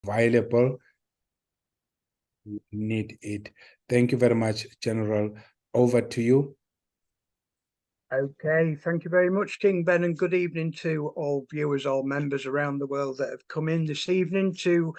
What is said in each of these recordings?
available, need it. Thank you very much, General. Over to you. Okay, thank you very much, King Ben, and good evening to all viewers, all members around the world that have come in this evening to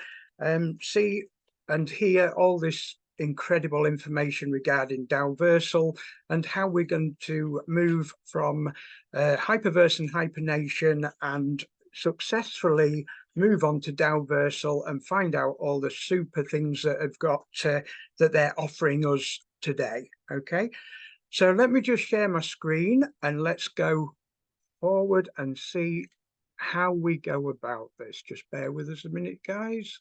see and hear all this incredible information regarding Daoversal and how we're going to move from Hyperverse and Hypernation and successfully move on to Daoversal and find out all the super things that have got that they're offering us today. Okay. So let me just share my screen and let's go forward and see how we go about this. Just bear with us a minute, guys.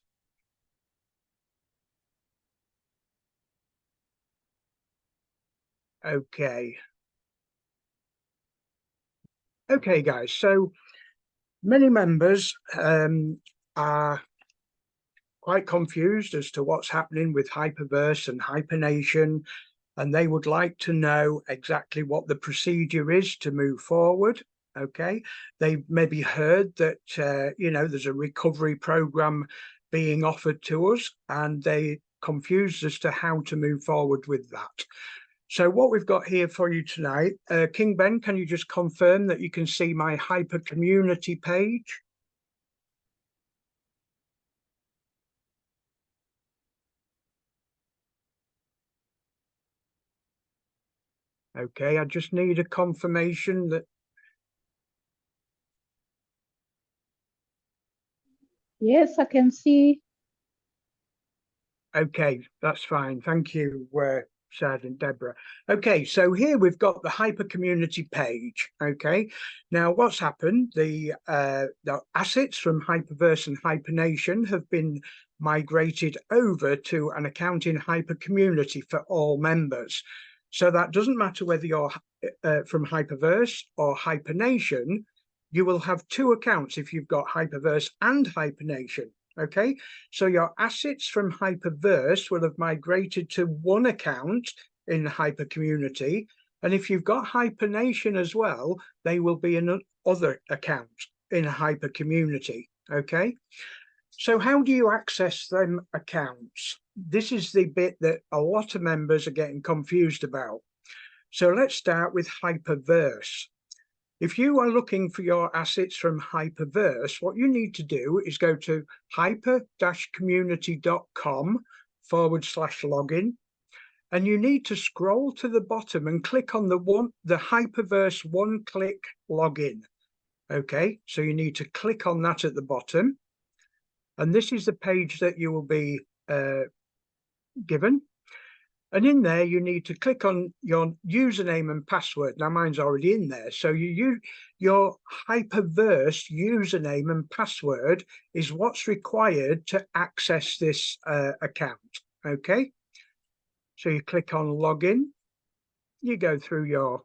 Okay. Okay, guys. So many members are quite confused as to what's happening with Hyperverse and Hypernation, and they would like to know exactly what the procedure is to move forward. Okay, they've maybe heard that you know, there's a recovery program being offered to us, and they confused as to how to move forward with that. So what we've got here for you tonight, King Ben, can you just confirm that you can see my Hyper community page? Okay, I just need a confirmation that. Yes, I can see. Okay, that's fine. Thank you, Sergeant Deborah. Okay, so here we've got the Hyper community page. Okay, now what's happened? The assets from Hyperverse and Hypernation have been migrated over to an account in Hyper community for all members. So that doesn't matter whether you're from Hyperverse or Hypernation, you will have two accounts if you've got Hyperverse and Hypernation. Okay, so your assets from Hyperverse will have migrated to one account in the Hyper community. And if you've got Hypernation as well, they will be in another account in a Hyper community. Okay, so how do you access them accounts? This is the bit that a lot of members are getting confused about. So let's start with Hyperverse. If you are looking for your assets from Hyperverse, what you need to do is go to hyper-community.com/login, and you need to scroll to the bottom and click on the Hyperverse one-click login. Okay, so you need to click on that at the bottom, and this is the page that you will be given. And in there, you need to click on your username and password. Now, mine's already in there. So your Hyperverse username and password is what's required to access this account. Okay. So you click on login. You go through your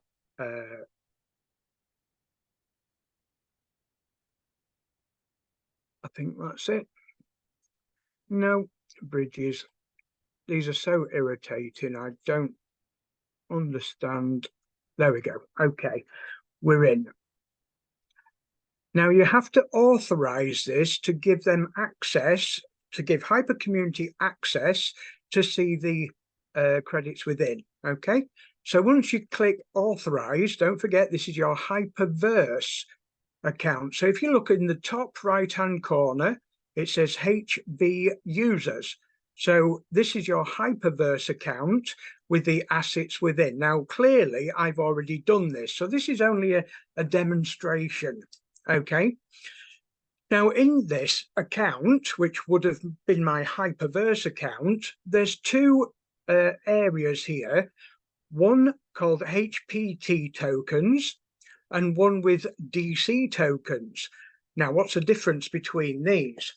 I think that's it. No, bridges. These are so irritating. I don't understand. There we go. Okay, we're in. Now you have to authorize this to give them access, to give Hyper community access to see the credits within. Okay, so once you click authorize, don't forget this is your Hyperverse account. So if you look in the top right hand corner, it says HV users. So this is your Hyperverse account with the assets within. Now, clearly, I've already done this. So this is only a demonstration. Okay. Now, in this account, which would have been my Hyperverse account, there's two areas here. One called HPT tokens and one with DC tokens. Now, what's the difference between these?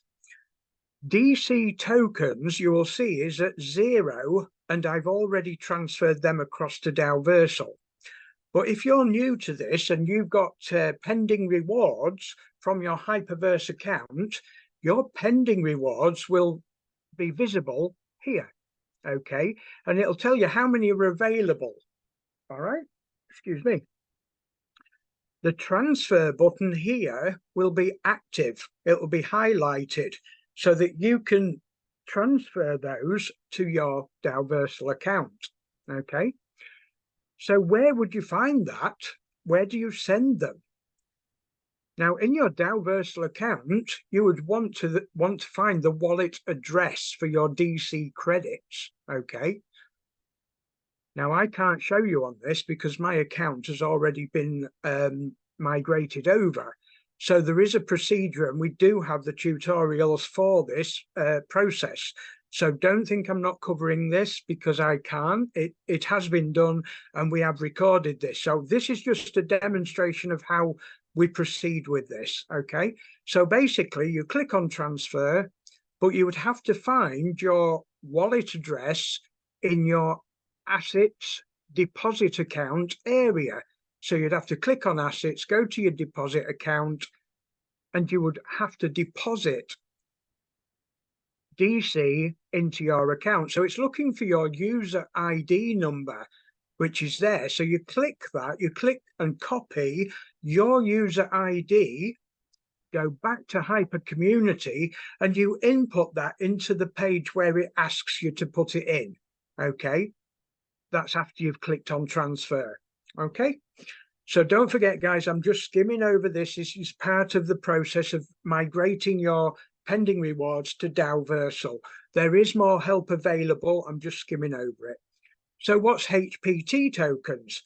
DC tokens, you will see, is at 0, and I've already transferred them across to Daoversal. But if you're new to this and you've got pending rewards from your Hyperverse account, your pending rewards will be visible here, okay? And it'll tell you how many are available, all right? Excuse me. The transfer button here will be active. It will be highlighted. so that you can transfer those to your Daoversal account. Okay. So where would you find that? Where do you send them? Now, in your Daoversal account, you would want to find the wallet address for your DC credits. Okay. Now, I can't show you on this because my account has already been migrated over. So there is a procedure, and we do have the tutorials for this process. So don't think I'm not covering this because I can. It has been done, and we have recorded this. So this is just a demonstration of how we proceed with this. Okay. So basically, you click on transfer, but you would have to find your wallet address in your assets deposit account area. So you'd have to click on assets, go to your deposit account, and you would have to deposit DC into your account. So it's looking for your user ID number, which is there. So you click that, you click and copy your user ID, go back to Hyper Community, and you input that into the page where it asks you to put it in. Okay. That's after you've clicked on transfer. Okay. So don't forget, guys, I'm just skimming over this. This is part of the process of migrating your pending rewards to Daoversal. There is more help available. I'm just skimming over it. So what's HPT tokens?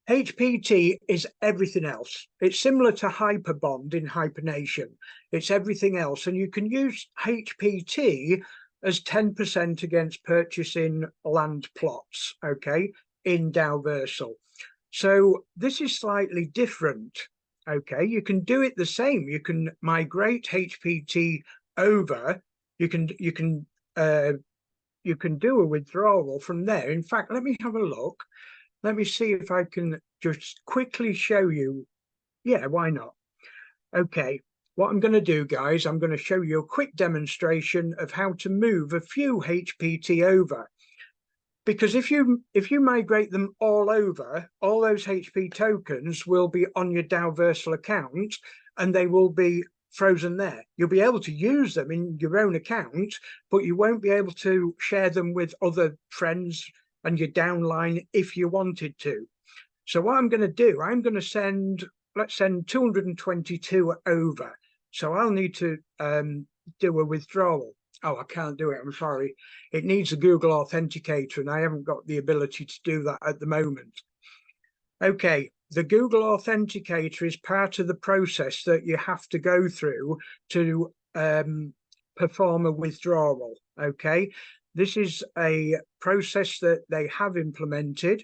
HPT is everything else. It's similar to Hyperbond in Hypernation. It's everything else. And you can use HPT as 10% against purchasing land plots, okay, in Daoversal. So this is slightly different, okay? You can do it the same. You can migrate HPT over. You can do a withdrawal from there. In fact, let me have a look. Let me see if I can just quickly show you. Yeah, why not? Okay. What I'm going to do, guys, I'm going to show you a quick demonstration of how to move a few HPT over. Because if you migrate them all over, all those HP tokens will be on your Daoversal account and they will be frozen there. You'll be able to use them in your own account, but you won't be able to share them with other friends and your downline if you wanted to. So what I'm going to do, I'm going to send, let's send 222 over. So I'll need to do a withdrawal. Oh, I can't do it. I'm sorry. It needs a Google Authenticator, and I haven't got the ability to do that at the moment. Okay, the Google Authenticator is part of the process that you have to go through to perform a withdrawal. Okay, this is a process that they have implemented.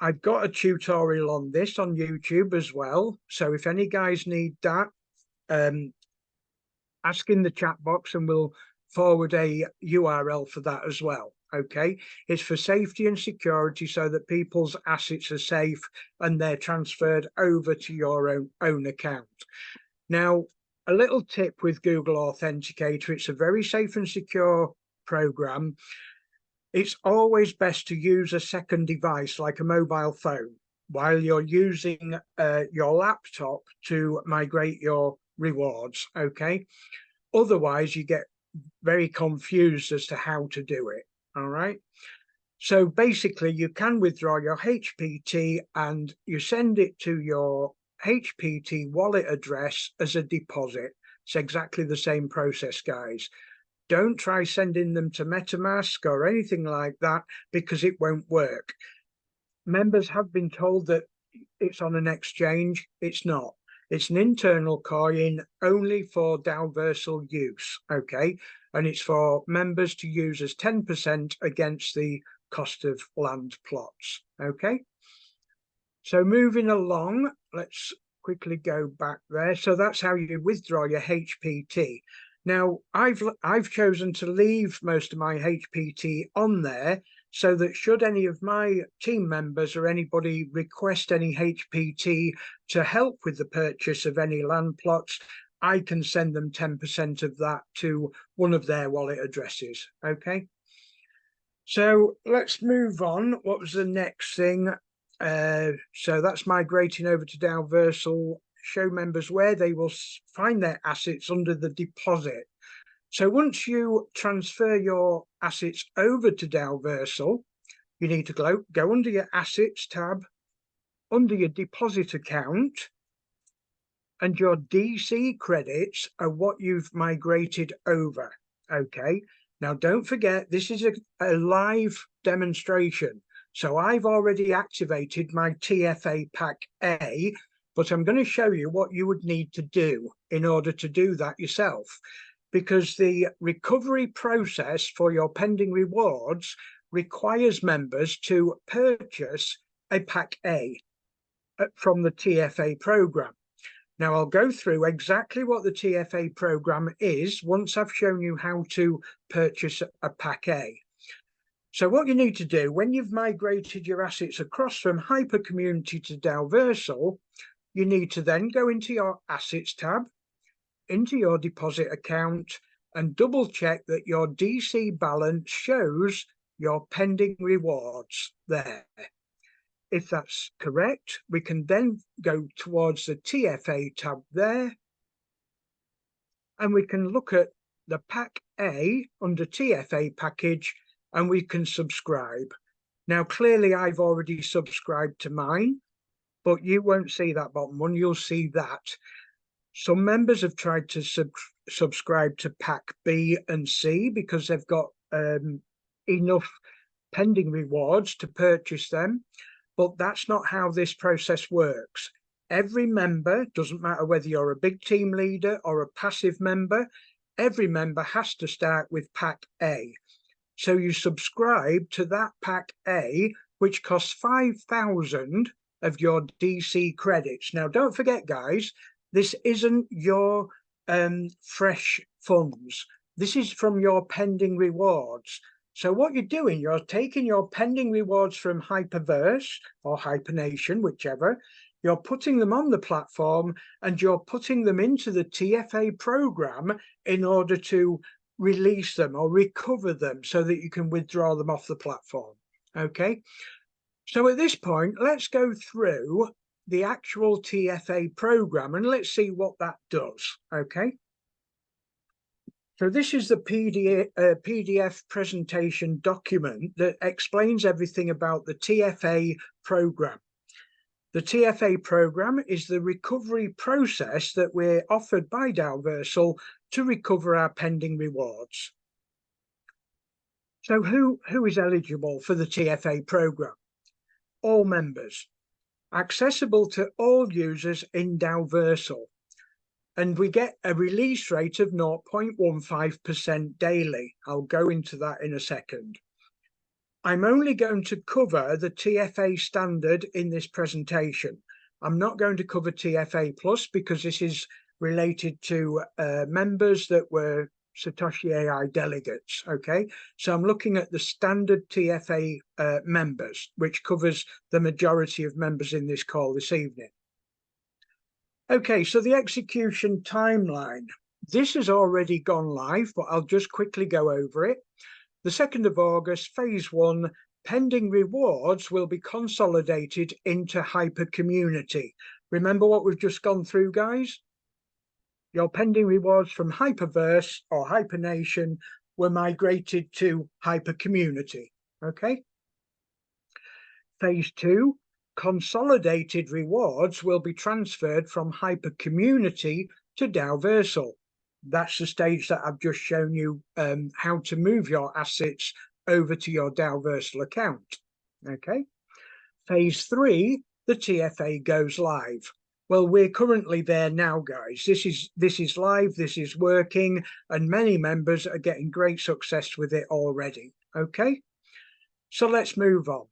I've got a tutorial on this on YouTube as well. So if any guys need that, ask in the chat box and we'll forward a URL for that as well. Okay, it's for safety and security so that people's assets are safe and they're transferred over to your own account. Now, a little tip with Google Authenticator, it's a very safe and secure program. It's always best to use a second device like a mobile phone while you're using your laptop to migrate your rewards, okay? Otherwise, you get very confused as to how to do it, all right? So basically, you can withdraw your HPT and you send it to your HPT wallet address as a deposit. It's exactly the same process, guys. Don't try sending them to MetaMask or anything like that because it won't work. Members have been told that it's on an exchange. It's not. It's an internal coin only for Daoversal use, okay? And it's for members to use as 10% against the cost of land plots, okay? So moving along, let's quickly go back there. So that's how you withdraw your HPT. Now, I've chosen to leave most of my HPT on there so that should any of my team members or anybody request any HPT to help with the purchase of any land plots, I can send them 10% of that to one of their wallet addresses, okay? So let's move on. What was the next thing? So that's migrating over to Daoversal. Show members where they will find their assets under the deposit. So once you transfer your assets over to Daoversal, you need to go under your Assets tab, under your Deposit account, and your DC credits are what you've migrated over. Okay, now don't forget, this is a live demonstration. So I've already activated my TFA Pack A, but I'm going to show you what you would need to do in order to do that yourself. Because the recovery process for your pending rewards requires members to purchase a Pack A from the TFA program. Now, I'll go through exactly what the TFA program is once I've shown you how to purchase a Pack A. So what you need to do when you've migrated your assets across from Hypercommunity to Daoversal, you need to then go into your Assets tab, into your Deposit account, and double check that your DC balance shows your pending rewards there. If that's correct, we can then go towards the TFA tab there, and we can look at the Pack A under TFA package, and we can subscribe. Now, clearly I've already subscribed to mine, but you won't see that bottom one, you'll see that. Some members have tried to subscribe to Pack B and C because they've got enough pending rewards to purchase them, but that's not how this process works. Every member, doesn't matter whether you're a big team leader or a passive member, every member has to start with Pack A. So you subscribe to that Pack A, which costs 5,000 of your DC credits. Now, don't forget, guys, this isn't your fresh funds. This is from your pending rewards. So what you're doing, you're taking your pending rewards from Hyperverse or Hypernation, whichever, you're putting them on the platform and you're putting them into the TFA program in order to release them or recover them so that you can withdraw them off the platform. Okay, so at this point, let's go through the actual TFA program and let's see what that does. Okay, so this is the PDF presentation document that explains everything about the TFA program. The TFA program is the recovery process that we're offered by Daoversal to recover our pending rewards. So who is eligible for the TFA program? All members, accessible to all users in Daoversal, and we get a release rate of 0.15% daily. I'll go into that in a second. I'm only going to cover the TFA standard in this presentation. I'm not going to cover TFA Plus because this is related to members that were Satoshi AI delegates, okay? So I'm looking at the standard TFA members, which covers the majority of members in this call this evening. Okay, so the execution timeline. This has already gone live, but I'll just quickly go over it. The 2nd of August, phase 1, pending rewards will be consolidated into Hypercommunity. Remember what we've just gone through, guys? Your pending rewards from Hyperverse or Hypernation were migrated to Hypercommunity, okay? Phase 2, consolidated rewards will be transferred from Hypercommunity to Daoversal. That's the stage that I've just shown you how to move your assets over to your Daoversal account, okay? Phase 3, the TFA goes live. Well, we're currently there now, guys. This is live, this is working, and many members are getting great success with it already, okay? So let's move on.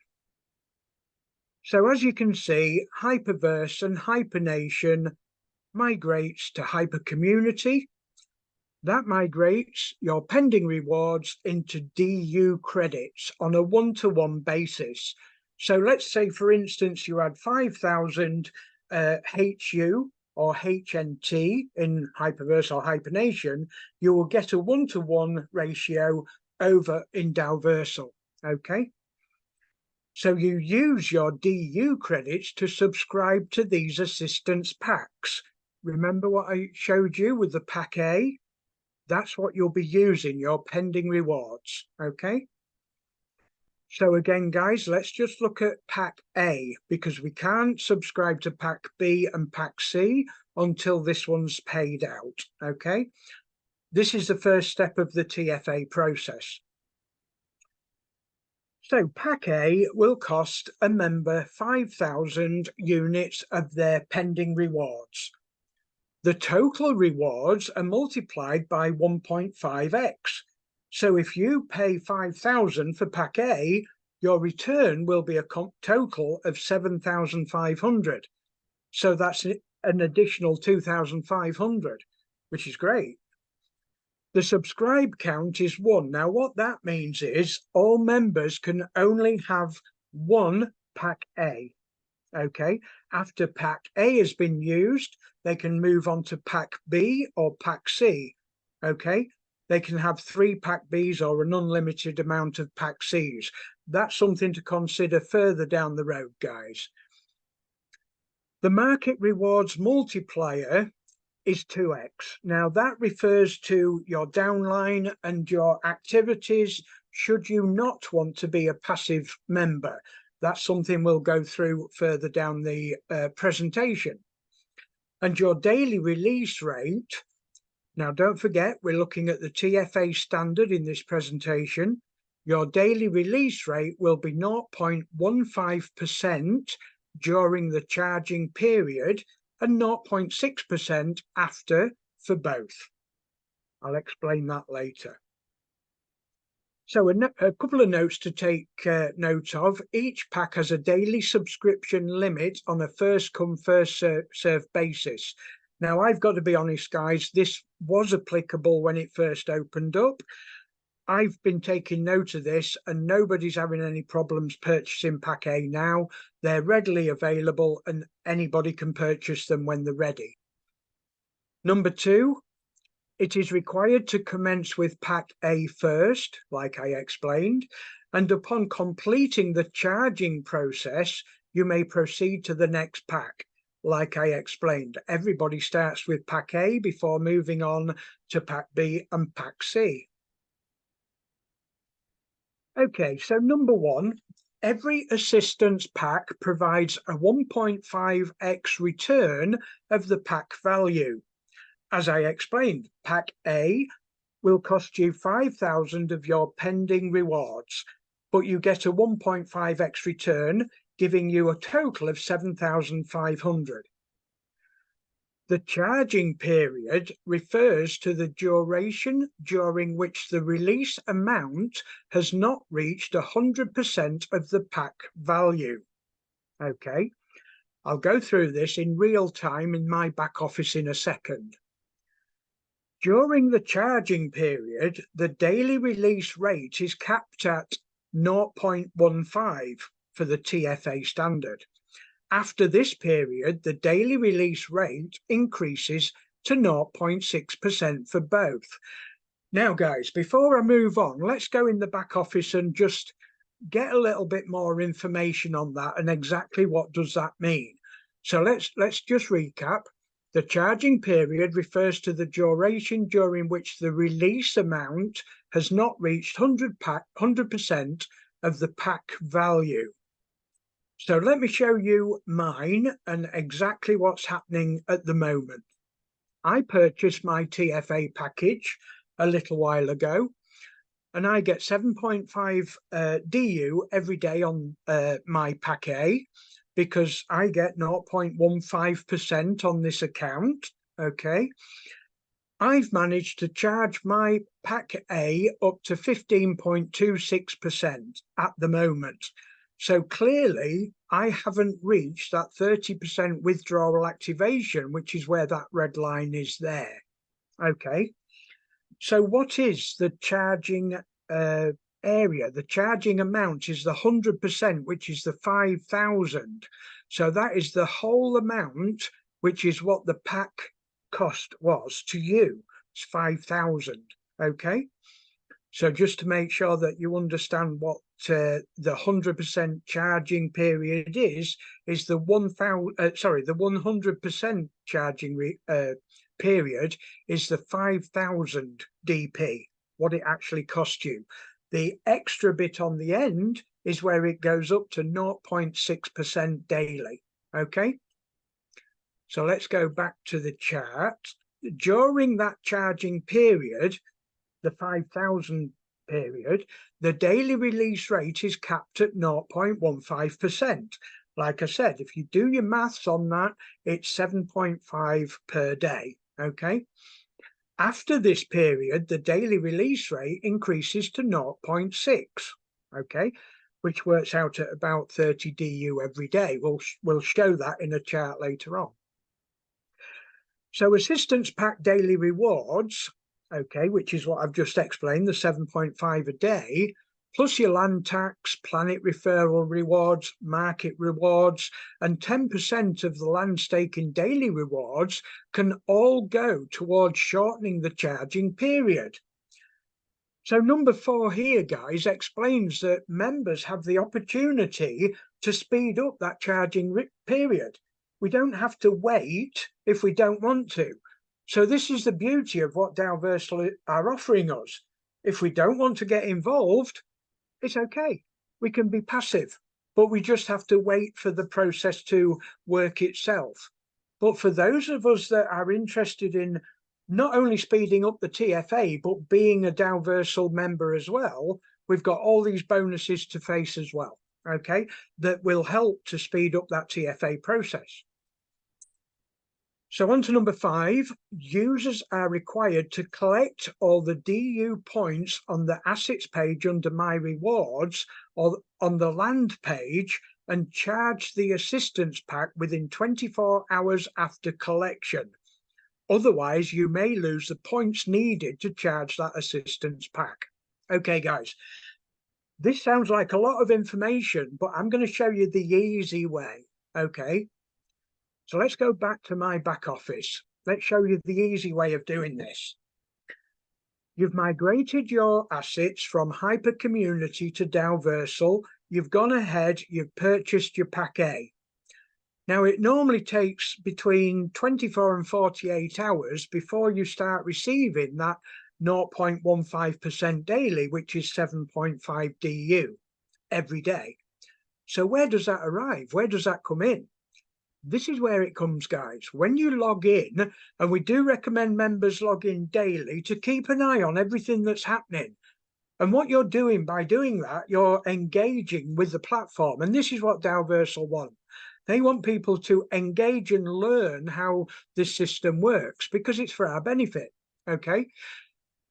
So as you can see, Hyperverse and Hypernation migrates to Hypercommunity. That migrates your pending rewards into DU credits on a one-to-one basis. So let's say, for instance, you had 5,000 HU or HNT in Hyperverse or Hypernation, you will get a one-to-one ratio over in Daoversal, okay? So you use your DU credits to subscribe to these assistance packs. Remember what I showed you with the Pack A? That's what you'll be using, your pending rewards, okay? So again, guys, let's just look at pack A, because we can't subscribe to pack B and pack C until this one's paid out, okay? This is the first step of the TFA process. So pack A will cost a member 5,000 units of their pending rewards. The total rewards are multiplied by 1.5x. So if you pay 5,000 for pack A, your return will be a total of 7,500. So that's an additional 2,500, which is great. The subscribe count is 1. Now, what that means is all members can only have one pack A. Okay, after pack A has been used, they can move on to pack B or pack C. Okay, they can have 3 pack Bs or an unlimited amount of pack Cs. That's something to consider further down the road, guys. The market rewards multiplier is 2x. Now that refers to your downline and your activities should you not want to be a passive member. That's something we'll go through further down the presentation. And your daily release rate, now don't forget we're looking at the TFA standard in this presentation. Your daily release rate will be 0.15% during the charging period and 0.6% after for both. I'll explain that later. So a couple of notes to take note of. Each pack has a daily subscription limit on a first come, first serve basis. Now, I've got to be honest, guys, this was applicable when it first opened up. I've been taking note of this and nobody's having any problems purchasing pack A now. They're readily available and anybody can purchase them when they're ready. Number 2, it is required to commence with pack A first, like I explained, and upon completing the charging process, you may proceed to the next pack, like I explained. Everybody starts with pack A before moving on to pack B and pack C. Okay, so number 1, every assistance pack provides a 1.5x return of the pack value. As I explained, pack A will cost you 5,000 of your pending rewards, but you get a 1.5x return, giving you a total of 7,500. The charging period refers to the duration during which the release amount has not reached 100% of the pack value. Okay, I'll go through this in real time in my back office in a second. During the charging period, the daily release rate is capped at 0.15 for the TFA standard. After this period, the daily release rate increases to 0.6% for both. Now, guys, before I move on, let's go in the back office and just get a little bit more information on that and exactly what does that mean. So let's just recap. The charging period refers to the duration during which the release amount has not reached 100% of the pack value. So let me show you mine and exactly what's happening at the moment. I purchased my TFA package a little while ago, and I get 7.5 DU every day on my pack A, because I get 0.15% on this account, okay? I've managed to charge my pack A up to 15.26% at the moment. So clearly, I haven't reached that 30% withdrawal activation, which is where that red line is there, okay? So what is the charging area? The charging amount is the 100%, which is the 5,000. So that is the whole amount, which is what the pack cost was to you. It's 5,000. Okay. So just to make sure that you understand what the 100% charging period is the 100% charging period is the 5,000 DP, what it actually cost you. The extra bit on the end is where it goes up to 0.6% daily. Okay. So let's go back to the chart. During that charging period, the 5,000 period, the daily release rate is capped at 0.15%. Like I said, if you do your maths on that, it's 7.5 per day. Okay. After this period, the daily release rate increases to 0.6. Okay, which works out at about 30 DU every day. We'll show that in a chart later on. So assistance pack daily rewards, okay, which is what I've just explained, the 7.5 a day, plus your land tax, planet referral rewards, market rewards, and 10% of the land staking daily rewards can all go towards shortening the charging period. So number 4 here, guys, explains that members have the opportunity to speed up that charging period. We don't have to wait if we don't want to. So this is the beauty of what Daoversal are offering us. If we don't want to get involved, it's okay. We can be passive, but we just have to wait for the process to work itself. But for those of us that are interested in not only speeding up the TFA, but being a Daoversal member as well, we've got all these bonuses to face as well, okay, that will help to speed up that TFA process. So on to number 5, users are required to collect all the DU points on the assets page under My Rewards or on the land page and charge the assistance pack within 24 hours after collection. Otherwise, you may lose the points needed to charge that assistance pack. Okay, guys, this sounds like a lot of information, but I'm going to show you the easy way, okay? So let's go back to my back office. Let's show you the easy way of doing this. You've migrated your assets from Hyper Community to Daoversal. You've gone ahead, you've purchased your pack A. Now, it normally takes between 24 and 48 hours before you start receiving that 0.15% daily, which is 7.5 DU every day. So where does that arrive? Where does that come in? This is where it comes, guys. When you log in, and we do recommend members log in daily to keep an eye on everything that's happening. And what you're doing by doing that, you're engaging with the platform. And this is what Daoversal want. They want people to engage and learn how this system works because it's for our benefit, okay?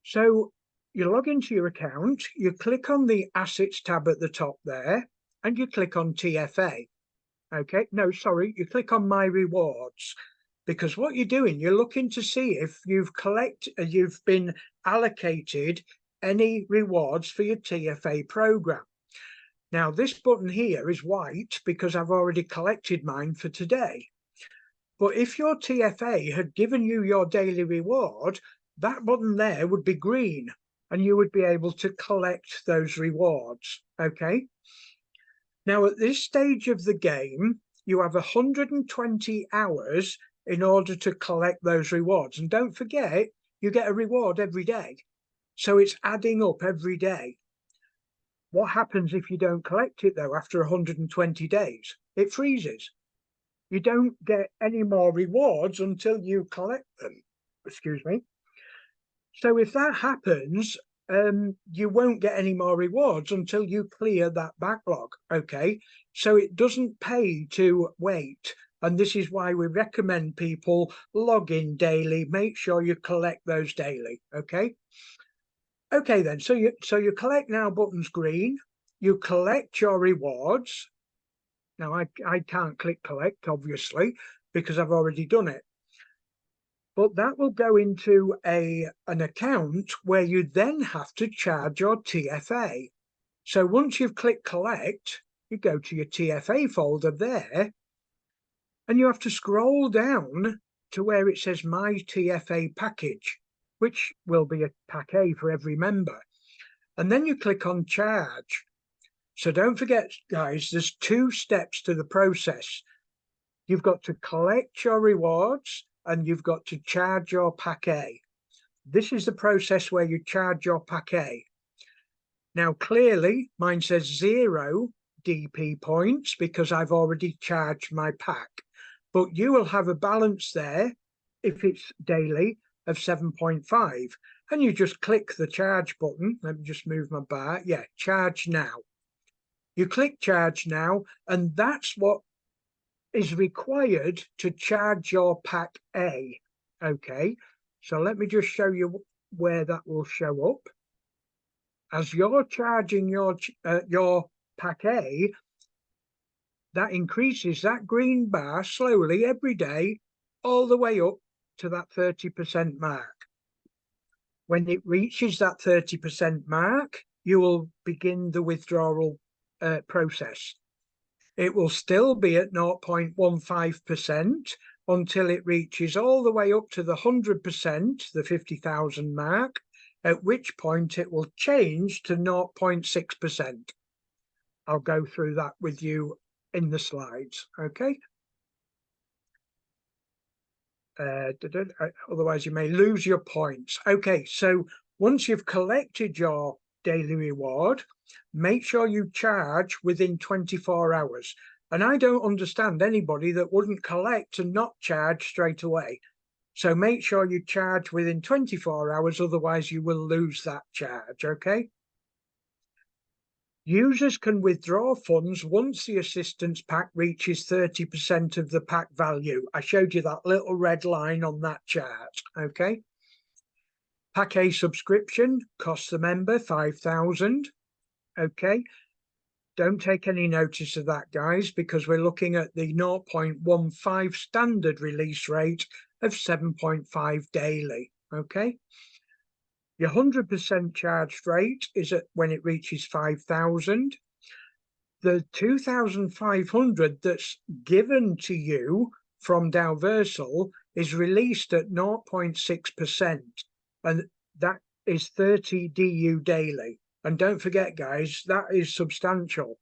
So you log into your account, you click on the Assets tab at the top there, and you click on TFA. Okay, no, sorry, you click on My Rewards, because what you're doing, you're looking to see if you've been allocated any rewards for your TFA program. Now, this button here is white because I've already collected mine for today. But if your TFA had given you your daily reward, that button there would be green and you would be able to collect those rewards, okay? Now, at this stage of the game, you have 120 hours in order to collect those rewards. And don't forget, you get a reward every day. So it's adding up every day. What happens if you don't collect it, though, after 120 days? It freezes. You don't get any more rewards until you collect them. Excuse me. So if that happens, you won't get any more rewards until you clear that backlog, okay? So it doesn't pay to wait. And this is why we recommend people log in daily, make sure you collect those daily, okay? Okay then, so your collect now button's green, you collect your rewards. Now I can't click collect, obviously, because I've already done it. But that will go into an account where you then have to charge your TFA. So once you've clicked collect, you go to your TFA folder there, and you have to scroll down to where it says My TFA Package, which will be a pack A for every member. And then you click on charge. So don't forget, guys, there's 2 steps to the process. You've got to collect your rewards, and you've got to charge your pack A. This is the process where you charge your pack A. Now, clearly, mine says 0 DP points because I've already charged my pack. But you will have a balance there, if it's daily, of 7.5. And you just click the charge button. Let me just move my bar. Yeah, charge now. You click charge now, and that's what is required to charge your pack A. Okay, so let me just show you where that will show up. As you're charging your pack A, that increases that green bar slowly every day, all the way up to that 30% mark. When it reaches that 30% mark, you will begin the withdrawal process. It will still be at 0.15% until it reaches all the way up to the 100%, the 50,000 mark, at which point it will change to 0.6%. I'll go through that with you in the slides, okay? Otherwise you may lose your points. Okay, so once you've collected your daily reward, make sure you charge within 24 hours. And I don't understand anybody that wouldn't collect and not charge straight away. So make sure you charge within 24 hours, otherwise you will lose that charge, okay? Users can withdraw funds once the assistance pack reaches 30% of the pack value. I showed you that little red line on that chart, okay? Pack A subscription costs the member 5,000, okay? Don't take any notice of that, guys, because we're looking at the 0.15 standard release rate of 7.5 daily, okay? Your 100% charged rate is at when it reaches 5,000. The 2,500 that's given to you from Daoversal is released at 0.6%, and that is 30 DU daily. And don't forget, guys, that is substantial.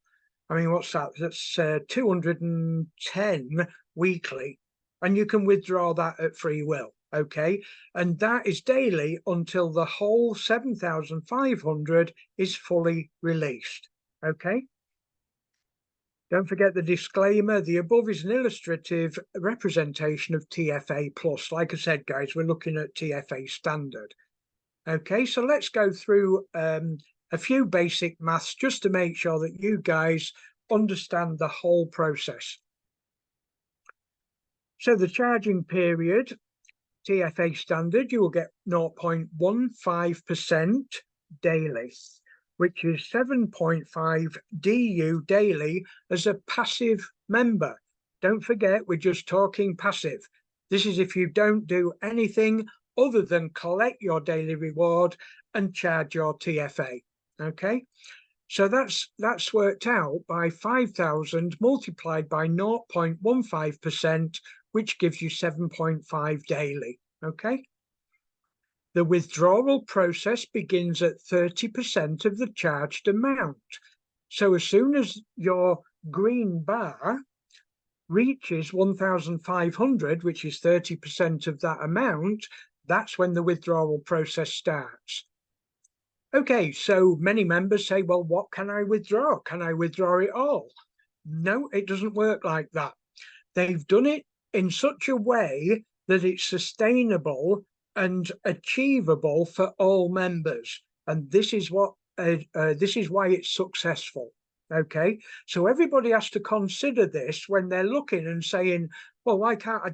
I mean, what's that? That's 210 weekly, and you can withdraw that at free will. Okay, and that is daily until the whole 7,500 is fully released. Okay, don't forget the disclaimer. The above is an illustrative representation of TFA plus. Like I said, guys, we're looking at TFA standard. Okay, so let's go through a few basic maths just to make sure that you guys understand the whole process. So the charging period, TFA standard, you will get 0.15% daily, which is 7.5 DU daily as a passive member. Don't forget, we're just talking passive. This is if you don't do anything other than collect your daily reward and charge your TFA, okay? So that's worked out by 5,000 multiplied by 0.15%, which gives you 7.5 daily, okay? The withdrawal process begins at 30% of the charged amount. So as soon as your green bar reaches 1,500, which is 30% of that amount, that's when the withdrawal process starts. Okay, so many members say, well, what can I withdraw? Can I withdraw it all? No, it doesn't work like that. They've done it in such a way that it's sustainable and achievable for all members. And this is what this is why it's successful. Okay, so everybody has to consider this when they're looking and saying, well, why can't I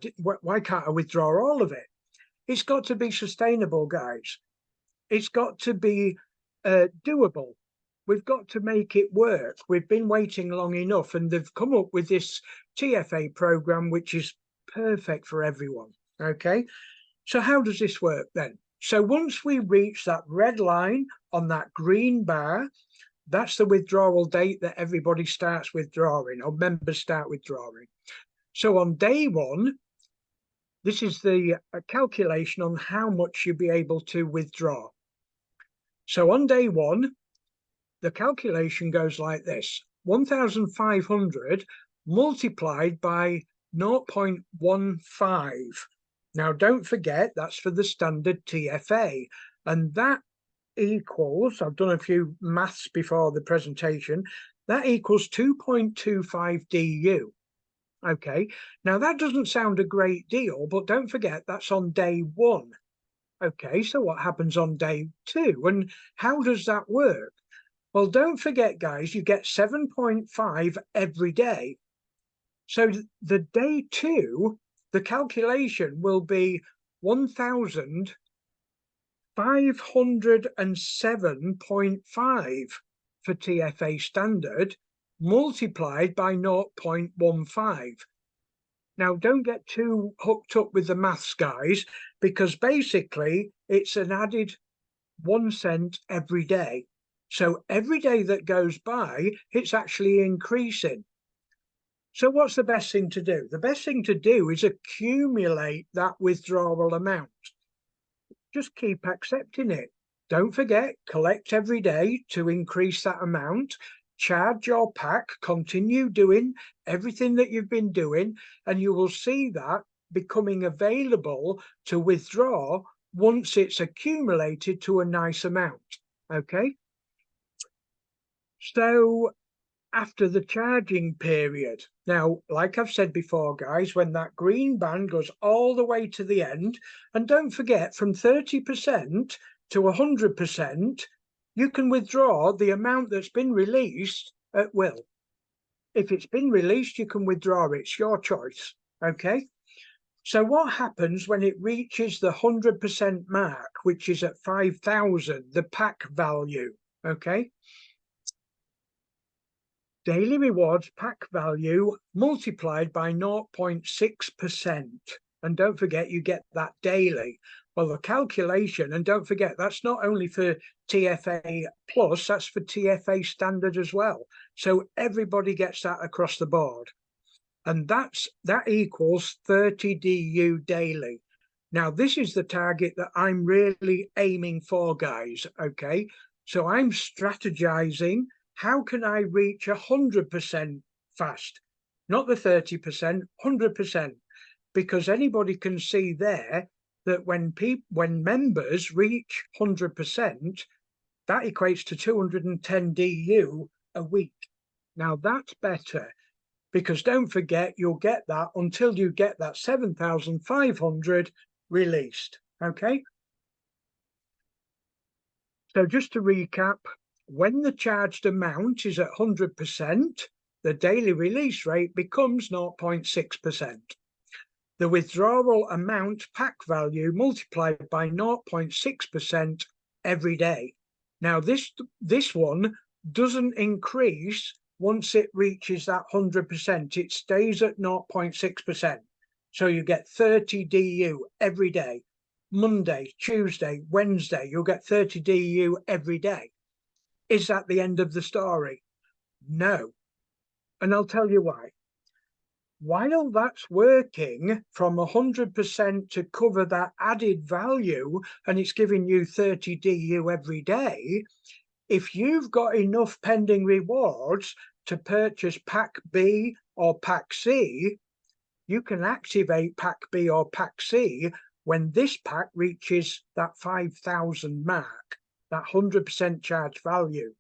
withdraw all of it? It's got to be sustainable, guys. It's got to be doable. We've got to make it work. We've been waiting long enough, and they've come up with this TFA program, which is perfect for everyone. Okay, so how does this work then? So once we reach that red line on that green bar, that's the withdrawal date that everybody starts withdrawing, or members start withdrawing. So on day one, this is the calculation on how much you'll be able to withdraw. So on day one, the calculation goes like this: 1,500 multiplied by 0.15. Now, don't forget, that's for the standard TFA, and that equals, I've done a few maths before the presentation, that equals 2.25 DU. Okay, now that doesn't sound a great deal, but don't forget that's on day 1. Okay, so what happens on day 2, and how does that work? Well, don't forget, guys, you get 7.5 every day. So the day 2, the calculation will be 1,507.5 for TFA standard multiplied by 0.15. Now, don't get too hooked up with the maths, guys, because basically it's an added 1 cent every day. So every day that goes by, it's actually increasing. So what's the best thing to do? The best thing to do is accumulate that withdrawal amount. Just keep accepting it. Don't forget, collect every day to increase that amount. Charge your pack, continue doing everything that you've been doing, and you will see that becoming available to withdraw once it's accumulated to a nice amount. Okay? So after the charging period. Now, like I've said before, guys, when that green band goes all the way to the end, and don't forget, from 30% to 100%, you can withdraw the amount that's been released at will. If it's been released, you can withdraw it. It's your choice, okay? So what happens when it reaches the 100% mark, which is at 5,000, the pack value, okay? Daily rewards pack value multiplied by 0.6%. And don't forget, you get that daily. Well, the calculation, and don't forget, that's not only for TFA Plus, that's for TFA Standard as well. So everybody gets that across the board. And that equals 30 DU daily. Now, this is the target that I'm really aiming for, guys, okay? So I'm strategizing. How can I reach 100% fast? Not the 30%, 100%. Because anybody can see there that when members reach 100%, that equates to 210 DU a week. Now that's better, because don't forget, you'll get that until you get that 7,500 released, okay? So just to recap, when the charged amount is at 100%, the daily release rate becomes 0.6%. The withdrawal amount pack value multiplied by 0.6% every day. Now this one doesn't increase once it reaches that 100%. It stays at 0.6%. So you get 30 DU every day. Monday, Tuesday, Wednesday, you'll get 30 DU every day. Is that the end of the story? No. And I'll tell you why. While that's working from 100% to cover that added value, and it's giving you 30 DU every day, if you've got enough pending rewards to purchase Pack B or Pack C, you can activate Pack B or Pack C when this pack reaches that 5,000 mark, that 100% charge value.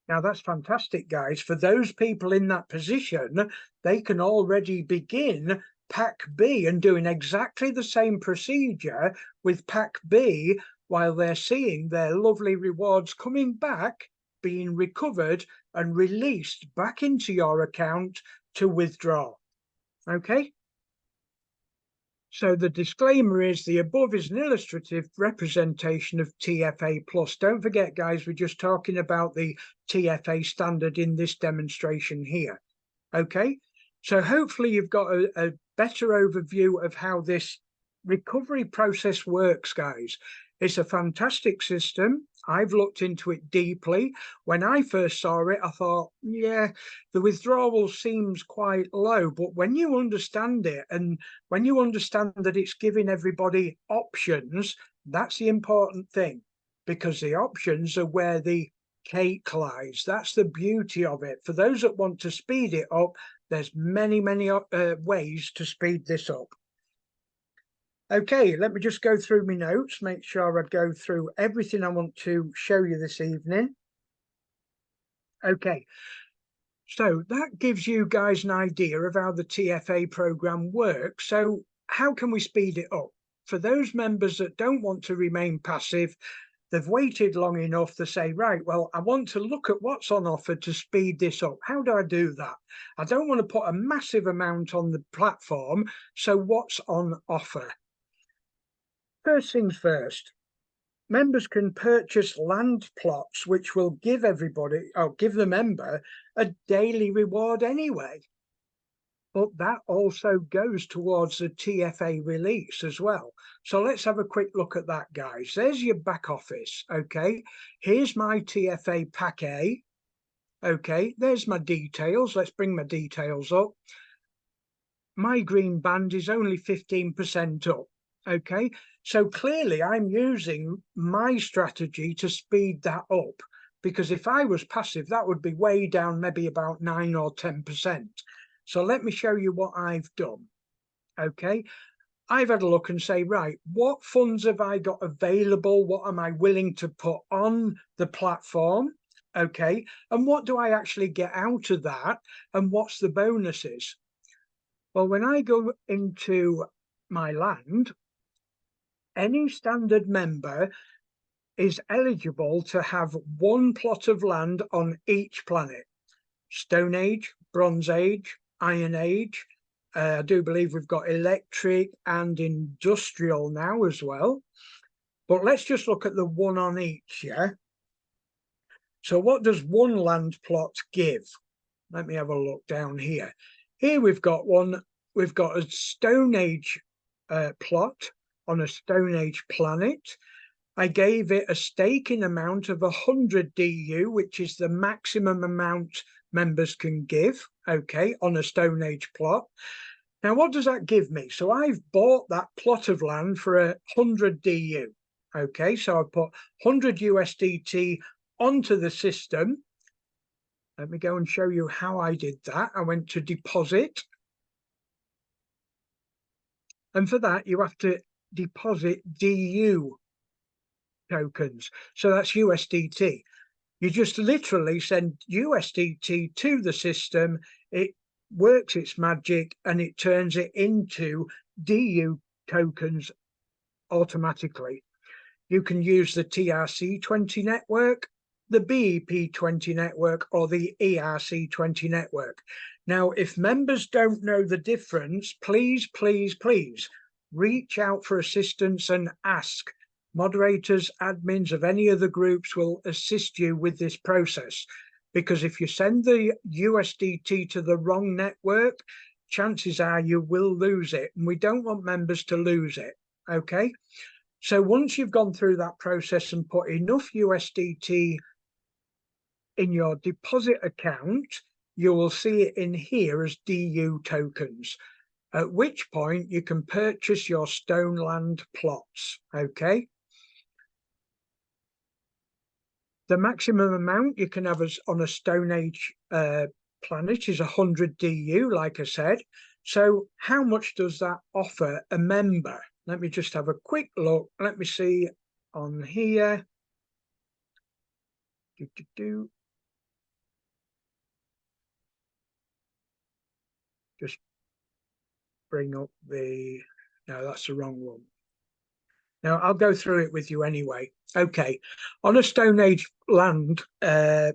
Now that's fantastic, guys. For those people in that position, they can already begin Pack B and doing exactly the same procedure with Pack B while they're seeing their lovely rewards coming back, being recovered and released back into your account to withdraw. Okay? So the disclaimer is the above is an illustrative representation of TFA Plus. Don't forget, guys, we're just talking about the TFA standard in this demonstration here. Okay, so hopefully you've got a better overview of how this recovery process works, guys. It's a fantastic system. I've looked into it deeply. When I first saw it, I thought, yeah, the withdrawal seems quite low. But when you understand it, and when you understand that it's giving everybody options, that's the important thing, because the options are where the cake lies. That's the beauty of it. For those that want to speed it up, there's many ways to speed this up. Okay, let me just go through my notes, make sure I go through everything I want to show you this evening. Okay, so that gives you guys an idea of how the TFA program works. So how can we speed it up? For those members that don't want to remain passive, they've waited long enough to say, right, well, I want to look at what's on offer to speed this up. How do I do that? I don't want to put a massive amount on the platform. So what's on offer? First things first, members can purchase land plots, which will give everybody, or give the member, a daily reward anyway. But that also goes towards the TFA release as well. So let's have a quick look at that, guys. There's your back office, okay? Here's my TFA pack A. Okay, there's my details. Let's bring my details up. My green band is only 15% up. Okay, so clearly I'm using my strategy to speed that up, because if I was passive, that would be way down, maybe about 9 or 10%. So let me show you what I've done. Okay, I've had a look and say, right, what funds have I got available? What am I willing to put on the platform? Okay, and what do I actually get out of that? And what's the bonuses? Well, when I go into my land, any standard member is eligible to have one plot of land on each planet. Stone Age, Bronze Age, Iron Age. I do believe we've got electric and industrial now as well. But let's just look at the one on each, yeah? So what does one land plot give? Let me have a look down here. Here we've got one. We've got a Stone Age plot on a Stone Age planet. I gave it a staking amount of 100 DU, which is the maximum amount members can give, okay, on a Stone Age plot. Now, what does that give me? So I've bought that plot of land for 100 DU, okay, so I put 100 USDT onto the system. Let me go and show you how I did that. I went to deposit. And for that, you have to deposit DU tokens. So that's USDT. You just literally send USDT to the system. It works its magic and it turns it into DU tokens automatically. You can use the TRC20 network, the BEP20 network, or the ERC20 network. Now, if members don't know the difference, please, please, please reach out for assistance and ask. Moderators, admins of any of the groups will assist you with this process, because if you send the USDT to the wrong network, chances are you will lose it, and we don't want members to lose it, okay? So once you've gone through that process and put enough USDT in your deposit account, you will see it in here as DU tokens, at which point you can purchase your stone land plots, okay? The maximum amount you can have on a Stone Age planet is 100 DU, like I said. So how much does that offer a member? Let me just have a quick look. Let me see on here. Just bring up the, no, that's the wrong one. Now, I'll go through it with you anyway. Okay, on a Stone Age land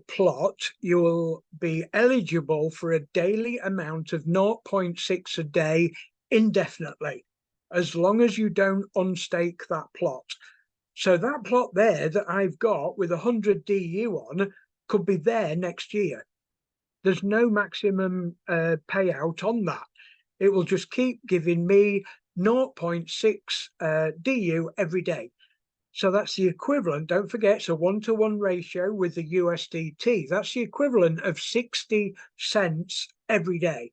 plot, you will be eligible for a daily amount of 0.6 a day indefinitely, as long as you don't unstake that plot. So that plot there that I've got with 100 DU on could be there next year. There's no maximum payout on that. It will just keep giving me 0.6 DU every day. So that's the equivalent, don't forget, it's a 1-to-1 ratio with the USDT. That's the equivalent of 60 cents every day.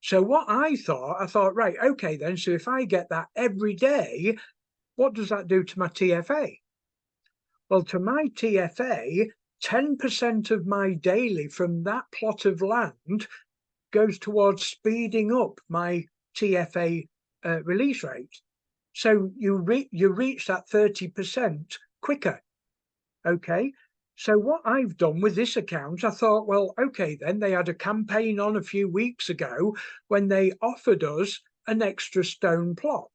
So what I thought, right, okay then, so if I get that every day, what does that do to my TFA? Well, to my TFA, 10% of my daily from that plot of land goes towards speeding up my TFA release rate. So you reach that 30% quicker. Okay. So what I've done with this account, I thought, well, okay, then they had a campaign on a few weeks ago when they offered us an extra stone plot.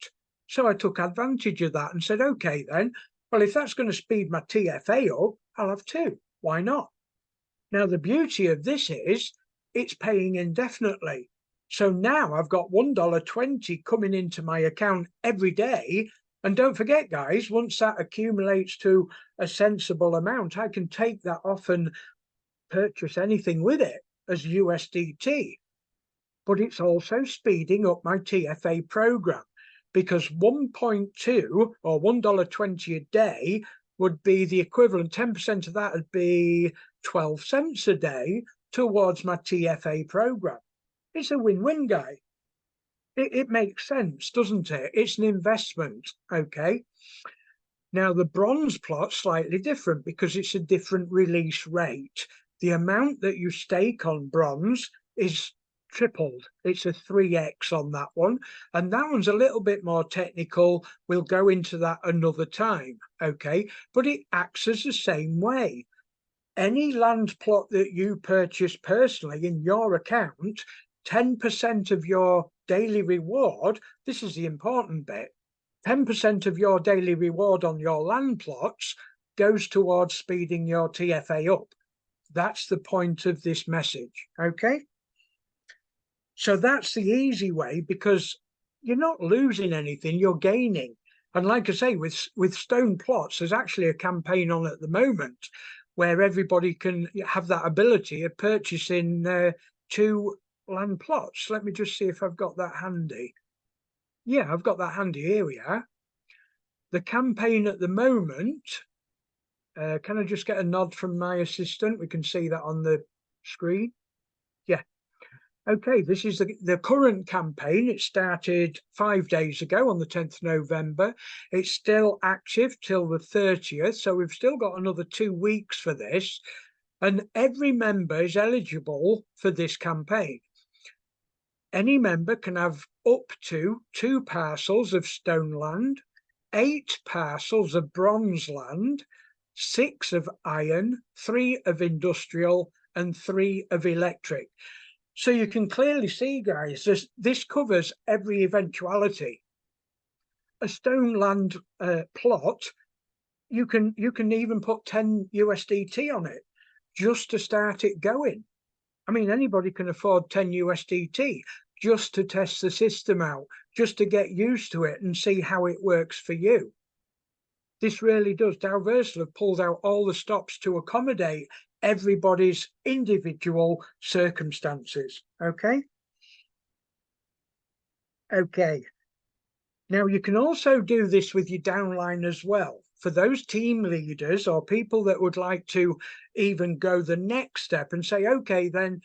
So I took advantage of that and said, okay, then, well, if that's going to speed my TFA up, I'll have two. Why not? Now, the beauty of this is it's paying indefinitely. So now I've got $1.20 coming into my account every day. And don't forget, guys, once that accumulates to a sensible amount, I can take that off and purchase anything with it as USDT. But it's also speeding up my TFA program, because 1.2 or $1.20 a day would be the equivalent. 10% of that would be 12 cents a day towards my TFA program. It's a win-win, guy. It makes sense, doesn't it? It's an investment, okay? Now, the bronze plot's slightly different because it's a different release rate. The amount that you stake on bronze is tripled. It's a 3x on that one. And that one's a little bit more technical. We'll go into that another time, okay? But it acts as the same way. Any land plot that you purchase personally in your account, 10% of your daily reward, this is the important bit, 10% of your daily reward on your land plots goes towards speeding your TFA up. That's the point of this message, okay? So that's the easy way, because you're not losing anything, you're gaining. And like I say, with stone plots, there's actually a campaign on at the moment where everybody can have that ability of purchasing 2 land plots. Let me just see if I've got that handy. Yeah, I've got that handy. Here we are. The campaign at the moment, can I just get a nod from my assistant? We can see that on the screen. Yeah. Okay, this is the current campaign. It started 5 days ago on the 10th November. It's still active till the 30th, so we've still got another 2 weeks for this. And every member is eligible for this campaign. Any member can have up to 2 parcels of stone land, 8 parcels of bronze land, 6 of iron, 3 of industrial, and 3 of electric. So you can clearly see, guys, this covers every eventuality. A stone land plot, you can even put 10 USDT on it just to start it going. I mean, anybody can afford 10 USDT just to test the system out, just to get used to it and see how it works for you. This really does. Daoversal have pulled out all the stops to accommodate everybody's individual circumstances, okay? Okay. Now, you can also do this with your downline as well. For those team leaders or people that would like to even go the next step and say, okay, then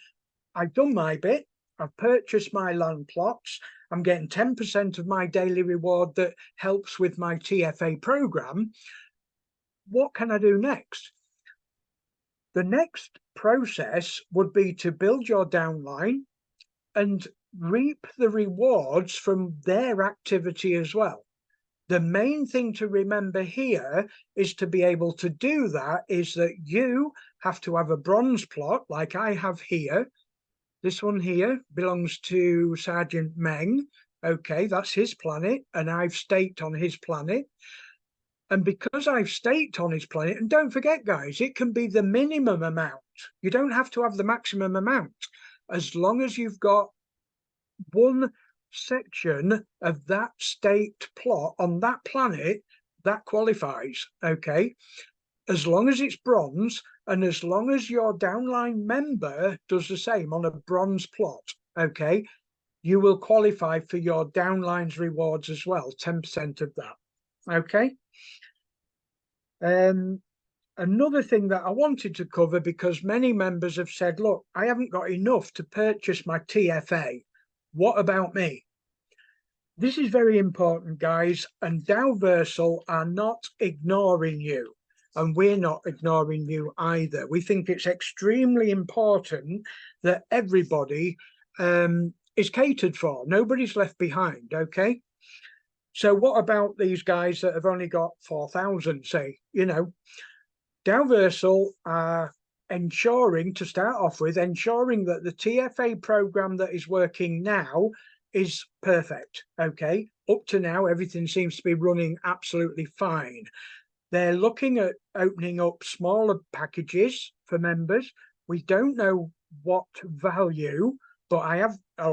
I've done my bit. I've purchased my land plots. I'm getting 10% of my daily reward that helps with my TFA program. What can I do next? The next process would be to build your downline and reap the rewards from their activity as well. The main thing to remember here is to be able to do that is that you have to have a bronze plot like I have here. This one here belongs to Sergeant Meng. Okay, that's his planet, and I've staked on his planet. And because I've staked on his planet, and don't forget, guys, it can be the minimum amount. You don't have to have the maximum amount. As long as you've got one section of that staked plot on that planet, that qualifies, okay? As long as it's bronze, and as long as your downline member does the same on a bronze plot, okay, you will qualify for your downline's rewards as well, 10% of that, okay? Another thing that I wanted to cover, because many members have said, look, I haven't got enough to purchase my TFA. What about me? This is very important, guys, and Daoversal are not ignoring you, and we're not ignoring you either. We think it's extremely important that everybody is catered for. Nobody's left behind, okay? So what about these guys that have only got 4,000, say, you know? Daoversal are ensuring, to start off with, ensuring that the TFA program that is working now is perfect, okay? Up to now, everything seems to be running absolutely fine. They're looking at opening up smaller packages for members. We don't know what value, but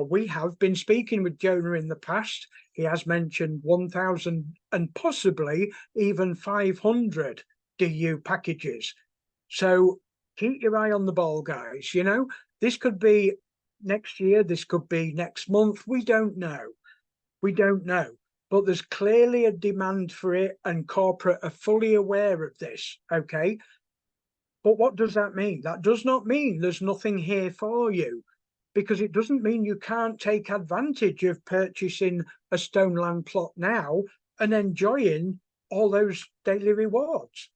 we have been speaking with Jonah in the past. He has mentioned 1,000 and possibly even 500 DU packages. So keep your eye on the ball, guys. You know, this could be next year, this could be next month. We don't know. We don't know. But there's clearly a demand for it, and corporate are fully aware of this, okay? But what does that mean? That does not mean there's nothing here for you, because it doesn't mean you can't take advantage of purchasing a stone land plot now and enjoying all those daily rewards.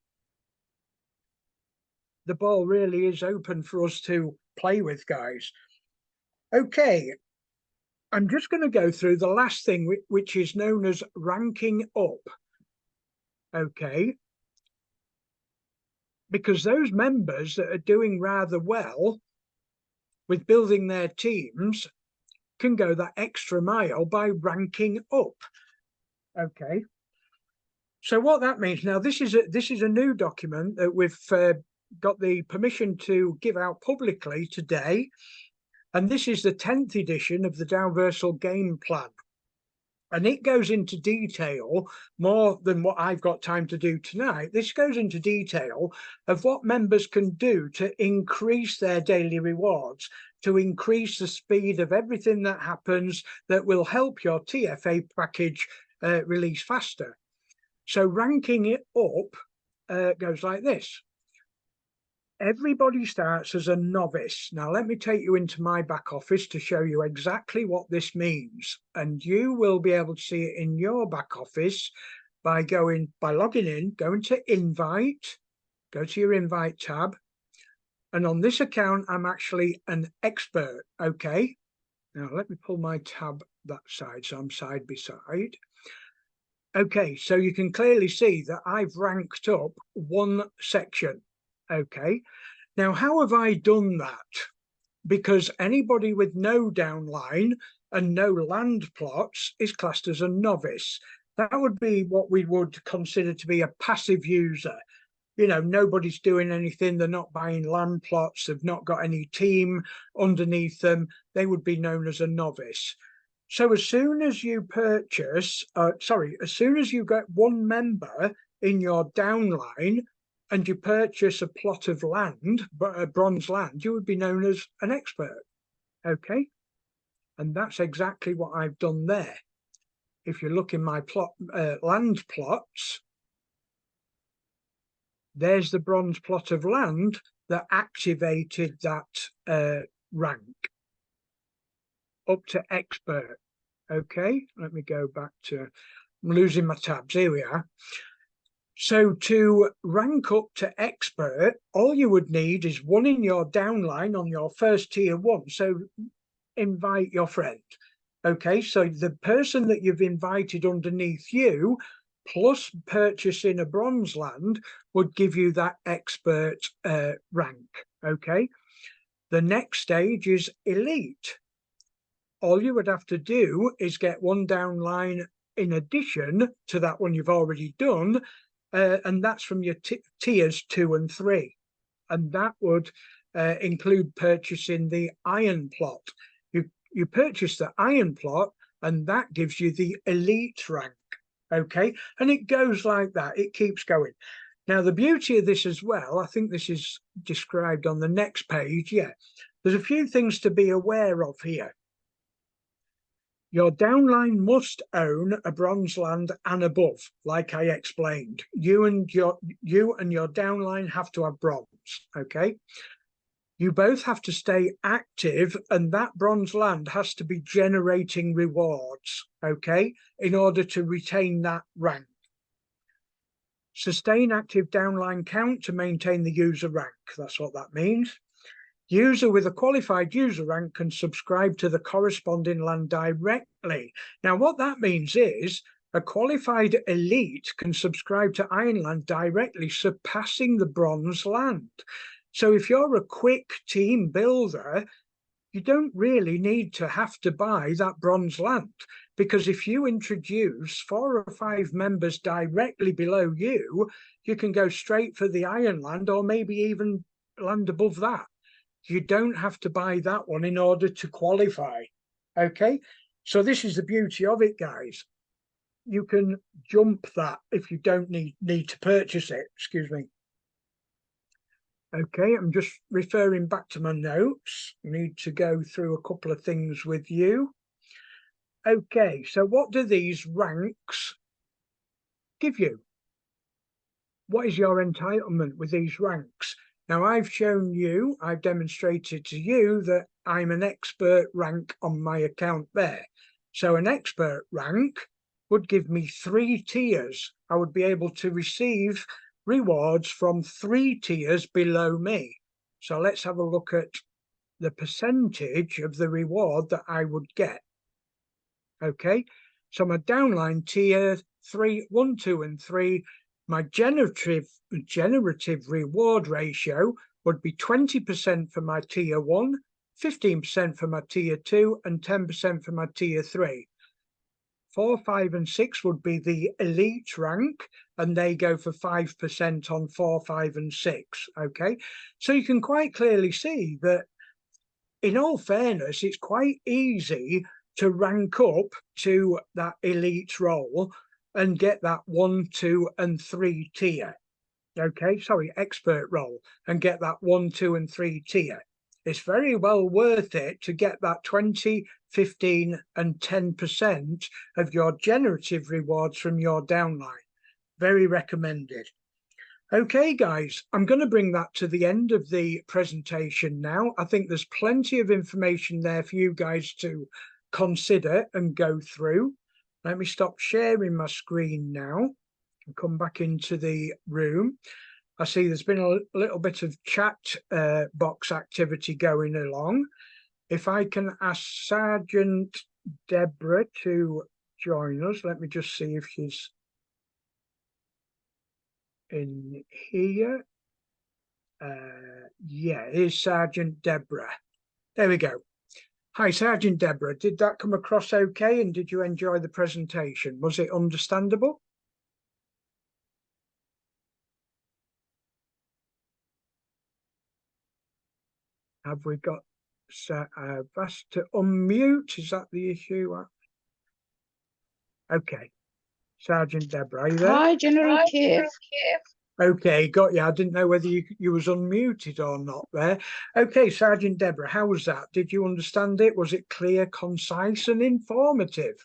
The ball really is open for us to play with, guys. Okay. I'm just going to go through the last thing, which is known as ranking up. Okay. Because those members that are doing rather well with building their teams can go that extra mile by ranking up. Okay. So what that means now, this is a new document that we've got the permission to give out publicly today. And this is the 10th edition of the Daoversal game plan. And it goes into detail more than what I've got time to do tonight. This goes into detail of what members can do to increase their daily rewards, to increase the speed of everything that happens that will help your TFA package release faster. So ranking it up goes like this. Everybody starts as a novice. Now, let me take you into my back office to show you exactly what this means. And you will be able to see it in your back office by logging in, going to invite, go to your invite tab. And on this account, I'm actually an expert. Okay. Now, let me pull my tab that side. So I'm side by side. Okay. So you can clearly see that I've ranked up one section. Okay, now how have I done that? Because anybody with no downline and no land plots is classed as a novice. That would be what we would consider to be a passive user. You know, nobody's doing anything. They're not buying land plots. They've not got any team underneath them. They would be known as a novice. So as soon as you purchase, as soon as you get one member in your downline, and you purchase a plot of land, a bronze land, you would be known as an expert. Okay. And that's exactly what I've done there. If you look in my land plots, there's the bronze plot of land that activated that rank up to expert. Okay. Let me go back to, I'm losing my tabs. Here we are. So to rank up to expert, all you would need is one in your downline on your first tier one. So invite your friend. Okay, so the person that you've invited underneath you, plus purchasing a bronze land, would give you that expert rank. Okay, the next stage is elite. All you would have to do is get one downline in addition to that one you've already done. And that's from your tiers 2 and 3. And that would include purchasing the iron plot. You purchase the iron plot, and that gives you the elite rank. Okay. And it goes like that. It keeps going. Now, the beauty of this as well, I think this is described on the next page. Yeah. There's a few things to be aware of here. Your downline must own a bronze land and above, like I explained. You and your downline have to have bronze, okay? You both have to stay active, and that bronze land has to be generating rewards, okay, in order to retain that rank. Sustain active downline count to maintain the user rank. That's what that means. User with a qualified user rank can subscribe to the corresponding land directly. Now, what that means is, A qualified elite can subscribe to Ironland directly, surpassing the bronze land. So if you're a quick team builder, you don't really need to have to buy that bronze land, because if you introduce 4 or 5 members directly below you, you can go straight for the Iron Land, or maybe even land above that. You don't have to buy that one in order to qualify. Okay, so this is the beauty of it, guys. You can jump that if you don't need to purchase it. Excuse me. Okay, I'm just referring back to my notes. Need to go through a couple of things with you. Okay, so what do these ranks give you? What is your entitlement with these ranks? Now, I've demonstrated to you that I'm an expert rank on my account there. So an expert rank would give me 3 tiers. I would be able to receive rewards from 3 tiers below me. So let's have a look at the percentage of the reward that I would get. Okay, so my downline tier 3, 1, 2, and 3, my generative reward ratio would be 20% for my tier 1, 15% for my tier 2, and 10% for my tier 3. 4, 5, and 6 would be the elite rank, and they go for 5% on 4, 5, and 6. Okay, so you can quite clearly see that, in all fairness, it's quite easy to rank up to that elite role and get that 1, 2, and 3 tier. Okay, sorry, expert role, and get that 1, 2, and 3 tier. It's very well worth it to get that 20, 15, and 10% of your generative rewards from your downline. Very recommended. Okay, guys, I'm going to bring that to the end of the presentation now. I think there's plenty of information there for you guys to consider and go through. Let me stop sharing my screen now and come back into the room. I see there's been a little bit of chat box activity going along. If I can ask Sergeant Deborah to join us, let me just see if she's in here. Yeah, here's Sergeant Deborah. There we go. Hi, Sergeant Deborah. Did that come across okay, and did you enjoy the presentation? Was it understandable? Have we got Vas to unmute? Is that the issue? Okay. Sergeant Deborah, are you there? Hi, General Kev. Okay, got you. I didn't know whether you was unmuted or not there. Okay, Sergeant Deborah, how was that? Did you understand it? Was it clear, concise, and informative?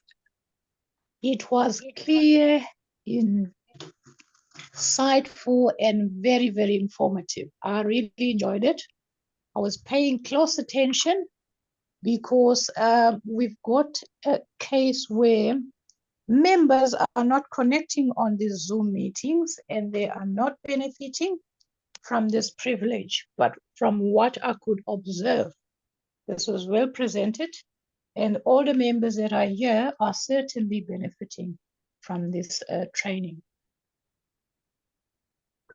It was clear, insightful, and very, very informative. I really enjoyed it. I was paying close attention because we've got a case where members are not connecting on these Zoom meetings and they are not benefiting from this privilege. But from what I could observe, this was well presented, and all the members that are here are certainly benefiting from this training.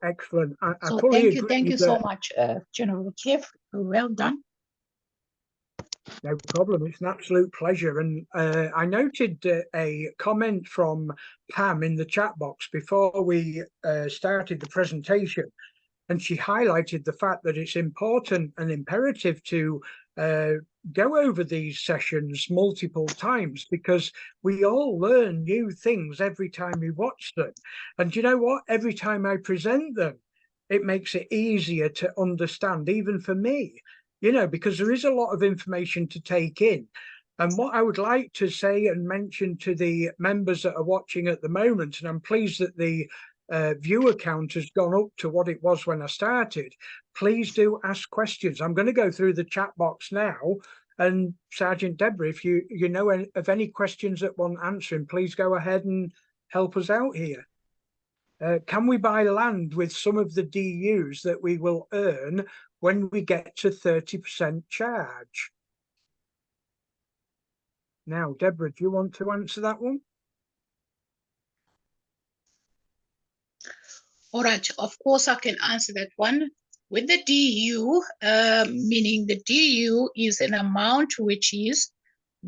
Excellent. I So fully thank agree you so much, General Kev. Well done. No problem. It's an absolute pleasure. And I noted a comment from Pam in the chat box before we started the presentation. And she highlighted the fact that it's important and imperative to go over these sessions multiple times, because we all learn new things every time we watch them. And you know what? Every time I present them, it makes it easier to understand, even for me, you know, because there is a lot of information to take in. And what I would like to say and mention to the members that are watching at the moment, and I'm pleased that the viewer count has gone up to what it was when I started, please do ask questions. I'm going to go through the chat box now, and Sergeant Deborah, if you know of any questions that want answering, please go ahead and help us out here. Can we buy land with some of the DUs that we will earn when we get to 30% charge? Now, Deborah, do you want to answer that one? All right, of course, I can answer that one. With the DU, meaning the DU is an amount which is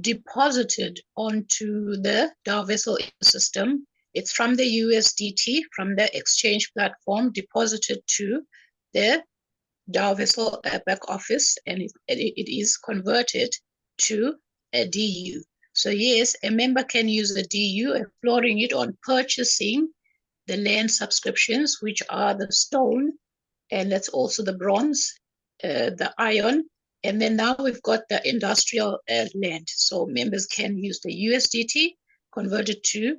deposited onto the Daoversal ecosystem. It's from the USDT, from the exchange platform, deposited to the Daoversal back office, and it is converted to a DU. So yes, a member can use the DU, exploring it on purchasing the land subscriptions, which are the stone, and that's also the bronze, the iron, and then now we've got the industrial land. So members can use the USDT, convert it to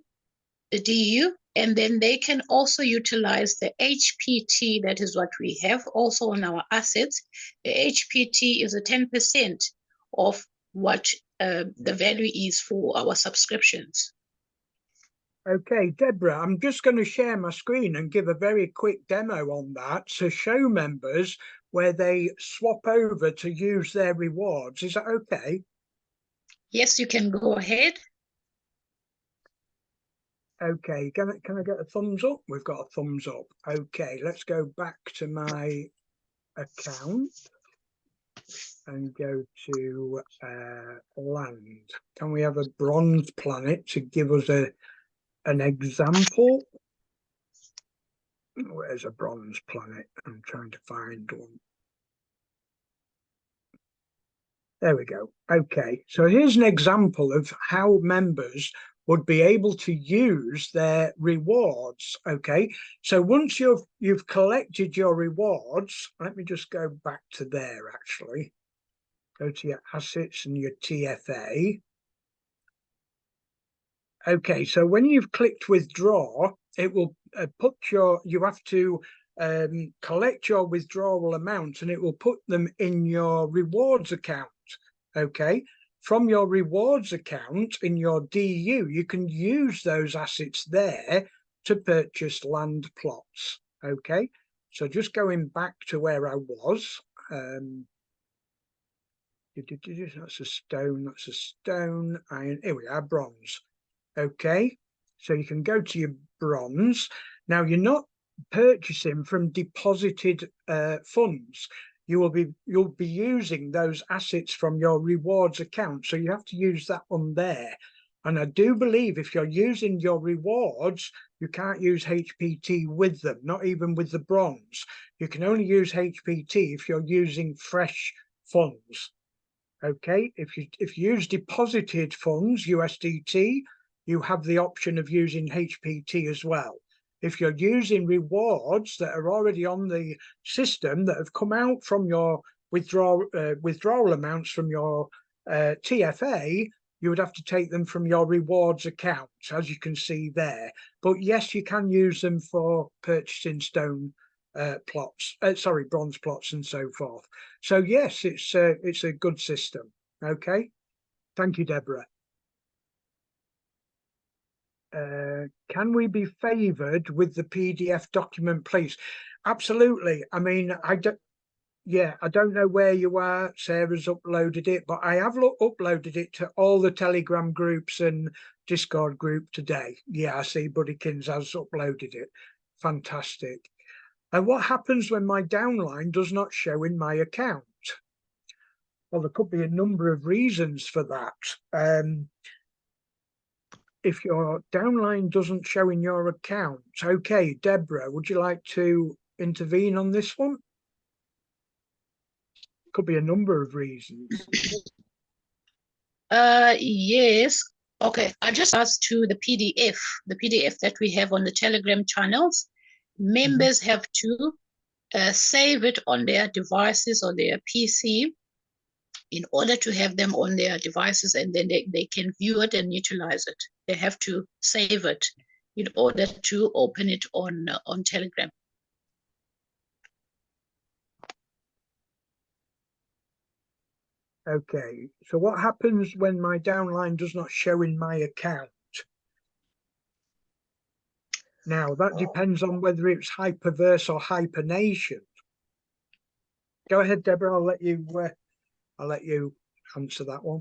the DU, and then they can also utilize the HPT. That is what we have also on our assets. The HPT is a 10% of what the value is for our subscriptions. Okay, Deborah, I'm just going to share my screen and give a very quick demo on that to show members where they swap over to use their rewards. Is that okay? Yes, you can go ahead. Okay, can I get a thumbs up? We've got a thumbs up. Okay, let's go back to my account and go to land. Can we have a bronze planet to give us an example? Where's a bronze planet? I'm trying to find one. There we go. Okay, so here's an example of how members would be able to use their rewards. Okay, so once you've collected your rewards, let me just go back to there actually. Go to your assets and your TFA. Okay, so when you've clicked withdraw, it will put you have to collect your withdrawal amount, and it will put them in your rewards account. Okay, from your rewards account in your DU, you can use those assets there to purchase land plots. Okay, so just going back to where I was, that's a stone, iron, here we are, bronze. Okay, so you can go to your bronze. Now you're not purchasing from deposited funds. You'll be using those assets from your rewards account, so you have to use that one there. And I do believe if you're using your rewards, you can't use HPT with them, not even with the bronze. You can only use HPT if you're using fresh funds. Okay, if you use deposited funds, USDT, you have the option of using HPT as well. If you're using rewards that are already on the system that have come out from your withdrawal amounts from your TFA, you would have to take them from your rewards account, as you can see there. But yes, you can use them for purchasing stone plots, bronze plots and so forth. So yes, it's a good system. Okay, thank you, Deborah. Can we be favored with the PDF document, please? Absolutely. I mean, I don't know where you are. Sarah's uploaded it, but I have uploaded it to all the Telegram groups and Discord group today. Yeah, I see Buddykins has uploaded it. Fantastic. And what happens when my downline does not show in my account? Well, there could be a number of reasons for that. If your downline doesn't show in your account, okay, Deborah, would you like to intervene on this one? Could be a number of reasons. Yes. Okay, I just asked to the PDF that we have on the Telegram channels. Members have to save it on their devices or their PC in order to have them on their devices, and then they can view it and utilize it. They have to save it in order to open it on Telegram. Okay, so what happens when my downline does not show in my account? Now, that depends on whether it's Hyperverse or Hypernation. Go ahead, Deborah, I'll let you answer that one.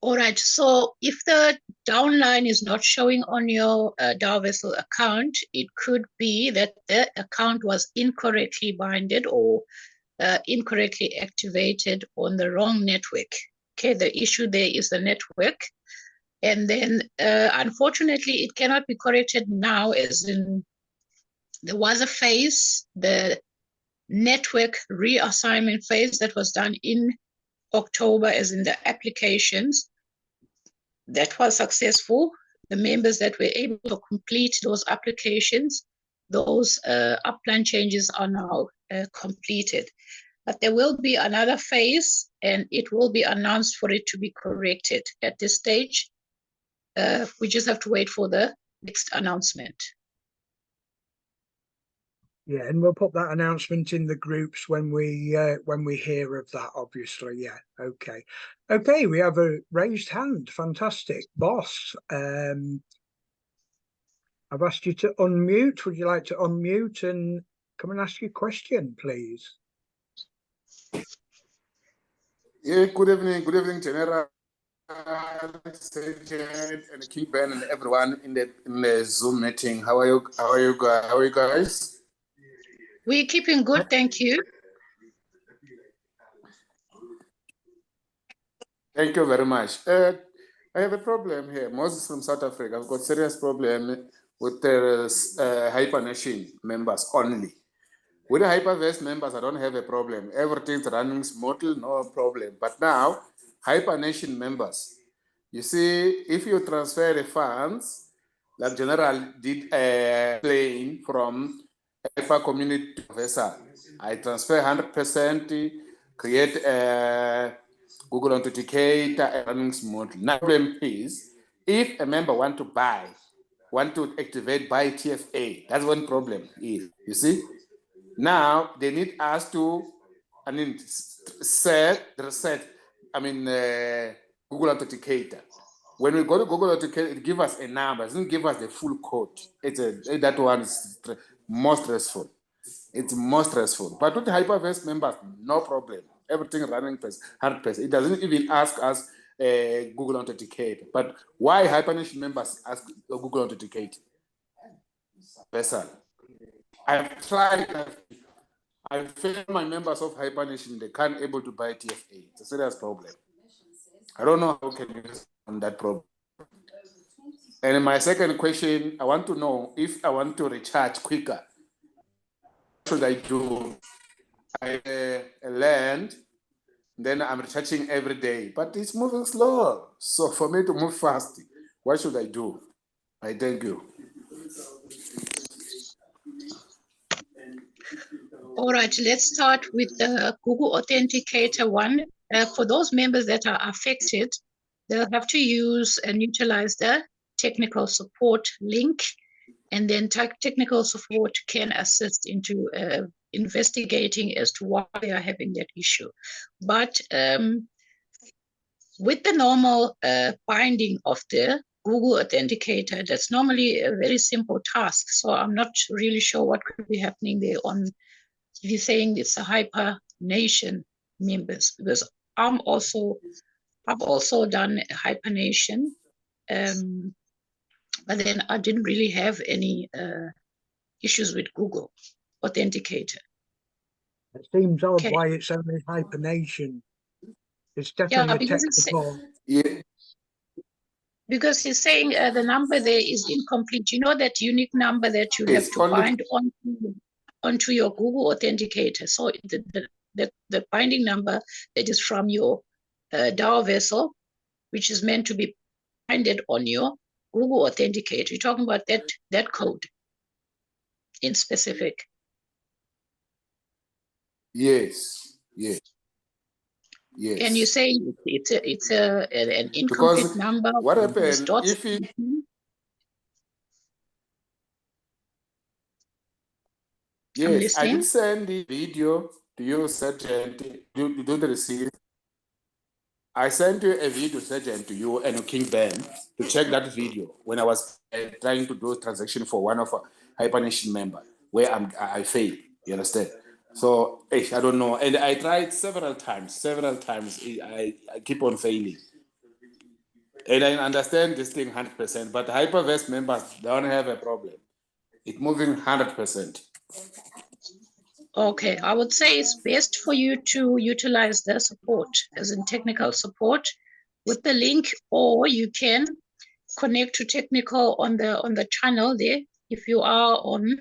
All right, so if the downline is not showing on your Daoversal account, it could be that the account was incorrectly binded or incorrectly activated on the wrong network. Okay, the issue there is the network. And then, unfortunately, it cannot be corrected now, as in there was a phase, the network reassignment phase that was done in October, as in the applications. That was successful. The members that were able to complete those applications, those upline changes are now completed. But there will be another phase, and it will be announced for it to be corrected. At this stage, we just have to wait for the next announcement. Yeah, and we'll put that announcement in the groups when we hear of that, obviously. Yeah, okay. Okay, we have a raised hand. Fantastic. Boss, I've asked you to unmute. Would you like to unmute and come and ask your question, please? Yeah, good evening, General, Sergeant, and King Ben, and everyone in the Zoom meeting. How are you guys? We're keeping good, thank you. Thank you very much. I have a problem here. Moses from South Africa. I've got serious problem with the Hypernation members only. With the Hyperverse members, I don't have a problem. Everything's running smoothly, no problem. But now, Hypernation members, you see, if you transfer the funds, like General did playing from Hyper Community to Daoversal, I transfer 100%, create a Google Authenticator, and running smoothly. Now, the problem is, if a member want to activate by TFA, that's one problem is, you see? Now they need us to, reset, Google Authenticator. When we go to Google Authenticator, it gives us a number. It doesn't give us the full code. That one is more stressful. It's more stressful. But with the Hyperverse members, no problem. Everything running 100%. It doesn't even ask us Google Authenticator. But why Hypernation members ask Google Authenticator? Vessel. I've tried. I failed my members of Hypernation. They can't able to buy TFA. It's a serious problem. I don't know how can you on that problem. And my second question, I want to know if I want to recharge quicker. What should I do? I learned, then I'm recharging every day, but it's moving slow. So for me to move fast, what should I do? I thank you. All right, let's start with the Google Authenticator one. For those members that are affected, they'll have to use and utilize the technical support link, and then technical support can assist into investigating as to why they are having that issue. But with the normal binding of the Google Authenticator, that's normally a very simple task. So I'm not really sure what could be happening there on, if you're saying it's a Hypernation members, because I've also done Hypernation, but then I didn't really have any issues with Google Authenticator. It seems odd Okay. why it's only Hypernation. It's definitely a technical. Yeah. Because he's saying the number there is incomplete. You know that unique number that you have to bind onto your Google Authenticator. So the binding number that is from your Daoversal, which is meant to be binded on your Google Authenticator. You're talking about that code in specific. Yes. Yes. Yes. And you say it's an incomplete number. What happened if it, yes, I did send the video to you, Sergeant. You don't receive. I sent you a video, Sergeant, to you and King Ben to check that video when I was trying to do a transaction for one of our Hypernation member where I failed. You understand? So I don't know, and I tried several times. I keep on failing. And I understand this thing 100%, but Hyperverse members don't have a problem. It's moving 100%. Okay, I would say it's best for you to utilize their support, as in technical support, with the link, or you can connect to technical on the channel there. If you are on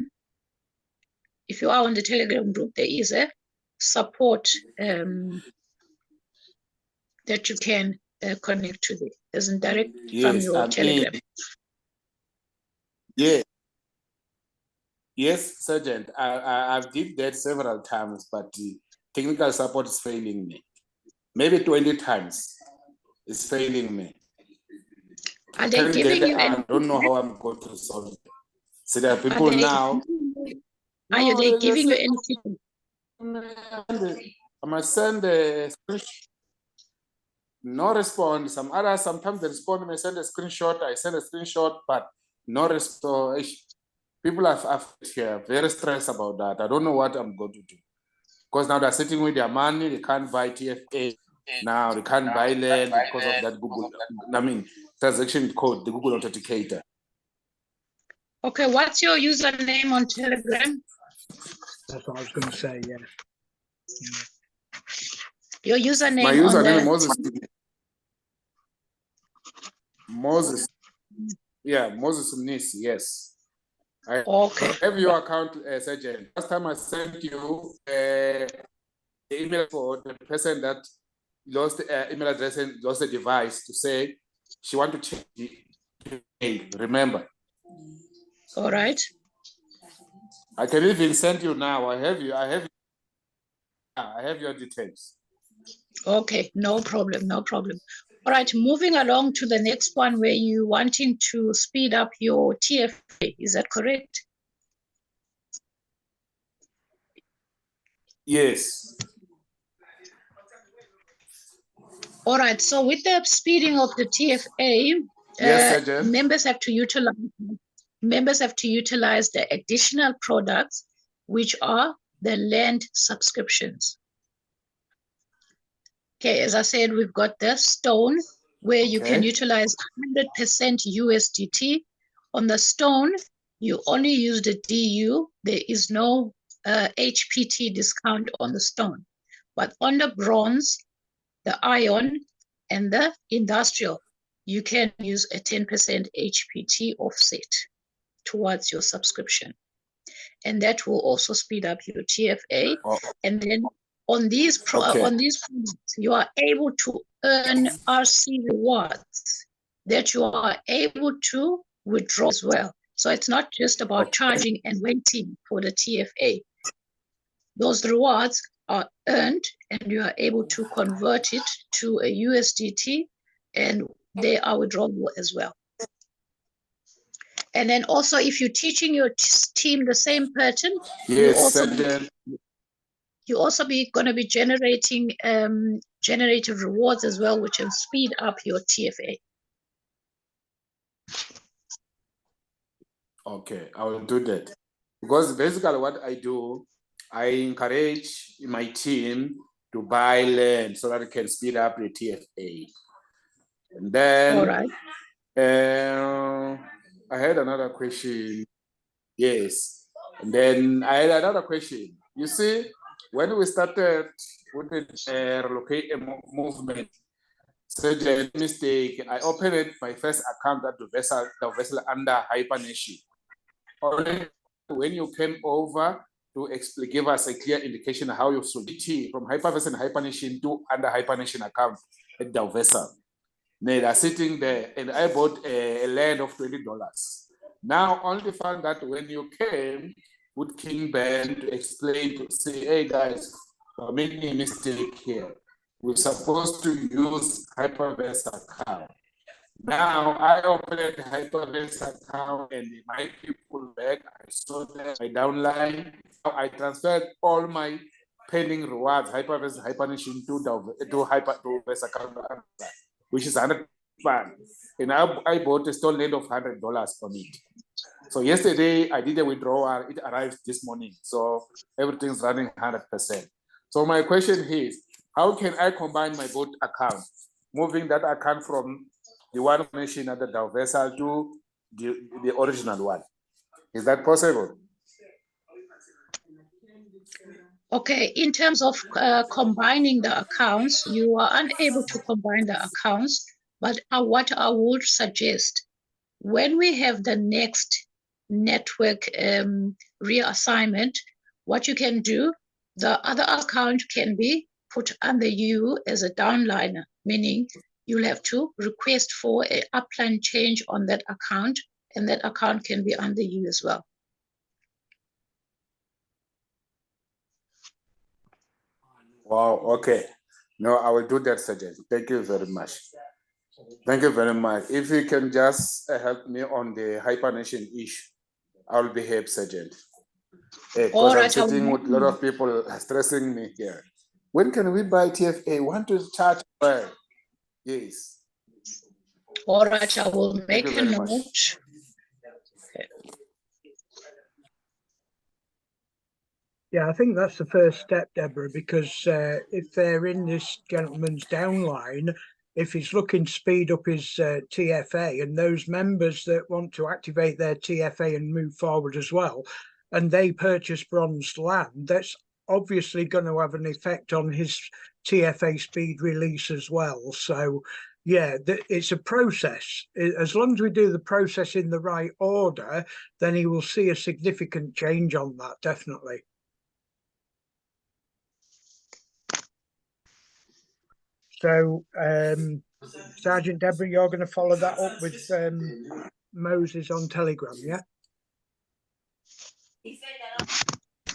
the Telegram group, there is a support that you can connect to there, as in direct from your Telegram. Yeah. Yes, Sergeant. I've did that several times, but the technical support is failing me. Maybe 20 times. It's failing me. Are they giving you any? I don't know how I'm going to solve it. So there are people they now. Are they giving you anything? I must send a screenshot. No response. Some others, sometimes they respond, may send a screenshot. I send a screenshot, but no response. People are here, very stressed about that. I don't know what I'm going to do. Because now they're sitting with their money, they can't buy TFA. Now they can't buy land because of that Google, transaction code, the Google Authenticator. Okay, what's your username on Telegram? That's what I was going to say, yeah. Your username My username on is Moses. Yeah, Moses Mnisi, yes. I have your account, Sergeant. Last time I sent you the email for the person that lost the email address and lost the device to say she want to change the email, remember? All right. I can even send you now. I have your details. Okay, no problem, no problem. All right, moving along to the next one where you wanting to speed up your TFA, is that correct? Yes. All right, so with the speeding of the TFA, yes, members have to utilize the additional products, which are the land subscriptions. Okay, as I said, we've got the stone where you can utilize 100% USDT. On the stone, you only use the DU. There is no HPT discount on the stone. But on the bronze, the iron, and the industrial, you can use a 10% HPT offset towards your subscription. And that will also speed up your TFA. And then on these products, you are able to earn RC rewards that you are able to withdraw as well. So it's not just about charging and waiting for the TFA. Those rewards are earned and you are able to convert it to a USDT and they are withdrawable as well. And then also if you're teaching your team the same pattern, you also going to be generating generated rewards as well, which can speed up your TFA. Okay, I will do that. Because basically what I do, I encourage my team to buy land so that it can speed up the TFA. And then all right. I had another question. Yes. And then I had another question. You see, when we started with the relocate movement, such a mistake, I opened my first account at Daoversal under Hypernation. Only when you came over to give us a clear indication of how you switch from Hyperverse and Hypernation to under Hypernation account at Daoversal. They are sitting there, and I bought a land of $20. Now, only found that when you came with King Ben to explain, to say, hey guys, we're making a mistake here. We're supposed to use Hyperverse account. Now I opened a Hyperverse account and my people back. I saw that my downline. Now I transferred all my pending rewards, Hyperverse, Hypernation to Hyperverse account, which is 100 fund. And I bought a stolen land of $100 on it. So yesterday I did a withdrawal. It arrived this morning. So everything's running 100%. So my question is, how can I combine my both accounts, moving that account from the one mentioned at the Daoversal to the original one. Is that possible? Okay, in terms of combining the accounts, you are unable to combine the accounts, but what I would suggest, when we have the next network reassignment, what you can do, the other account can be put under you as a downliner, meaning you'll have to request for an upline change on that account, and that account can be under you as well. Wow, okay. No, I will do that, Sergeant. Thank you very much. Thank you very much. If you can just help me on the Hypernation issue, I'll be happy, Sergeant. Because I'm sitting with a lot of people stressing me here. When can we buy TFA? Want to charge well? Yes. All right, I will make a note. Okay. Yeah, I think that's the first step, Deborah, because if they're in this gentleman's downline, if he's looking to speed up his TFA, and those members that want to activate their TFA and move forward as well, and they purchase bronze land, that's obviously going to have an effect on his TFA speed release as well. So yeah, it's a process. As long as we do the process in the right order, then he will see a significant change on that, definitely. So, Sergeant Deborah, you're going to follow that up with Moses on Telegram, yeah?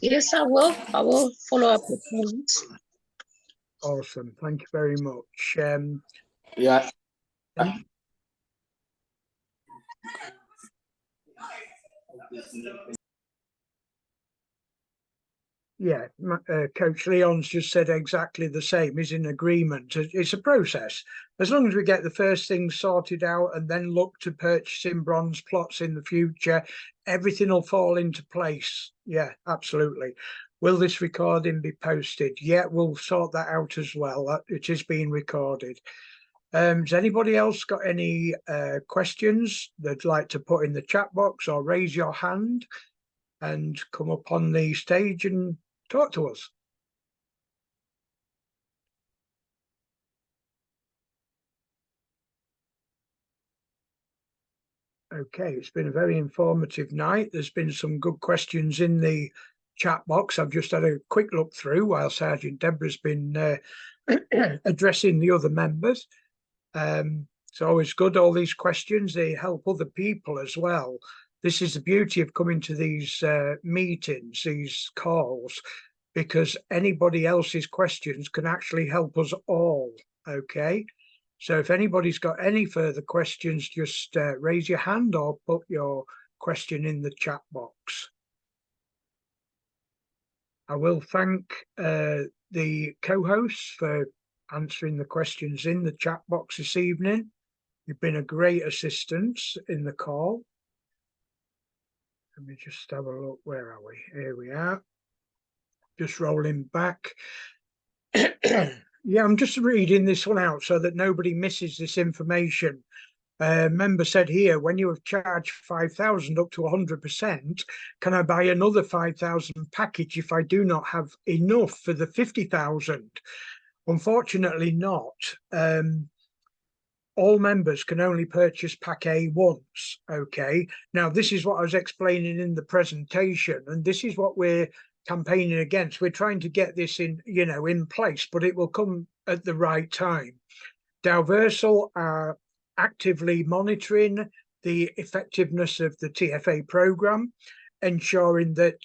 Yes, I will. I will follow up with Moses. Awesome. Thank you very much. Yeah. Yeah, Coach Leon's just said exactly the same. He's in agreement. It's a process. As long as we get the first thing sorted out and then look to purchasing bronze plots in the future, everything will fall into place. Yeah, absolutely. Will this recording be posted? Yeah, we'll sort that out as well. It is being recorded. Has anybody else got any questions they'd like to put in the chat box or raise your hand and come up on the stage and talk to us? Okay, it's been a very informative night. There's been some good questions in the chat box. I've just had a quick look through while Sergeant Deborah's been addressing the other members. It's always good, all these questions, they help other people as well. This is the beauty of coming to these meetings, these calls, because anybody else's questions can actually help us all, okay? So if anybody's got any further questions, just raise your hand or put your question in the chat box. I will thank the co-hosts for answering the questions in the chat box this evening. You've been a great assistance in the call. Let me just have a look. Where are we? Here we are. Just rolling back. Yeah, I'm just reading this one out so that nobody misses this information. Member said here, when you have charged 5,000 up to 100%, can I buy another 5,000 package if I do not have enough for the 50,000? Unfortunately not. All members can only purchase pack A once, okay? Now, this is what I was explaining in the presentation, and this is what we're campaigning against. We're trying to get this in, you know, in place, but it will come at the right time. Daoversal are actively monitoring the effectiveness of the TFA program, ensuring that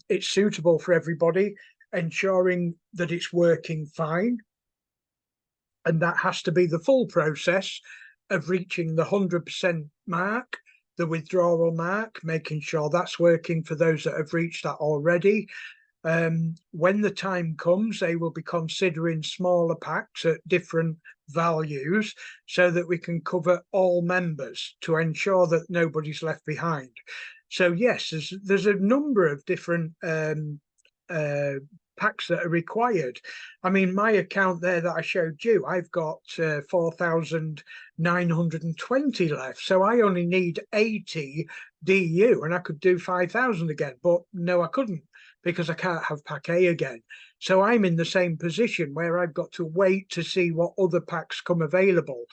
it's suitable for everybody, ensuring that it's working fine. And that has to be the full process of reaching the 100% mark, the withdrawal mark, making sure that's working for those that have reached that already. When the time comes, they will be considering smaller packs at different values so that we can cover all members to ensure that nobody's left behind. So yes, there's a number of different packs that are required. I mean, my account there that I showed you, I've got 4,920 left. So I only need 80 DU and I could do 5,000 again. But no, I couldn't because I can't have pack A again. So I'm in the same position where I've got to wait to see what other packs come available.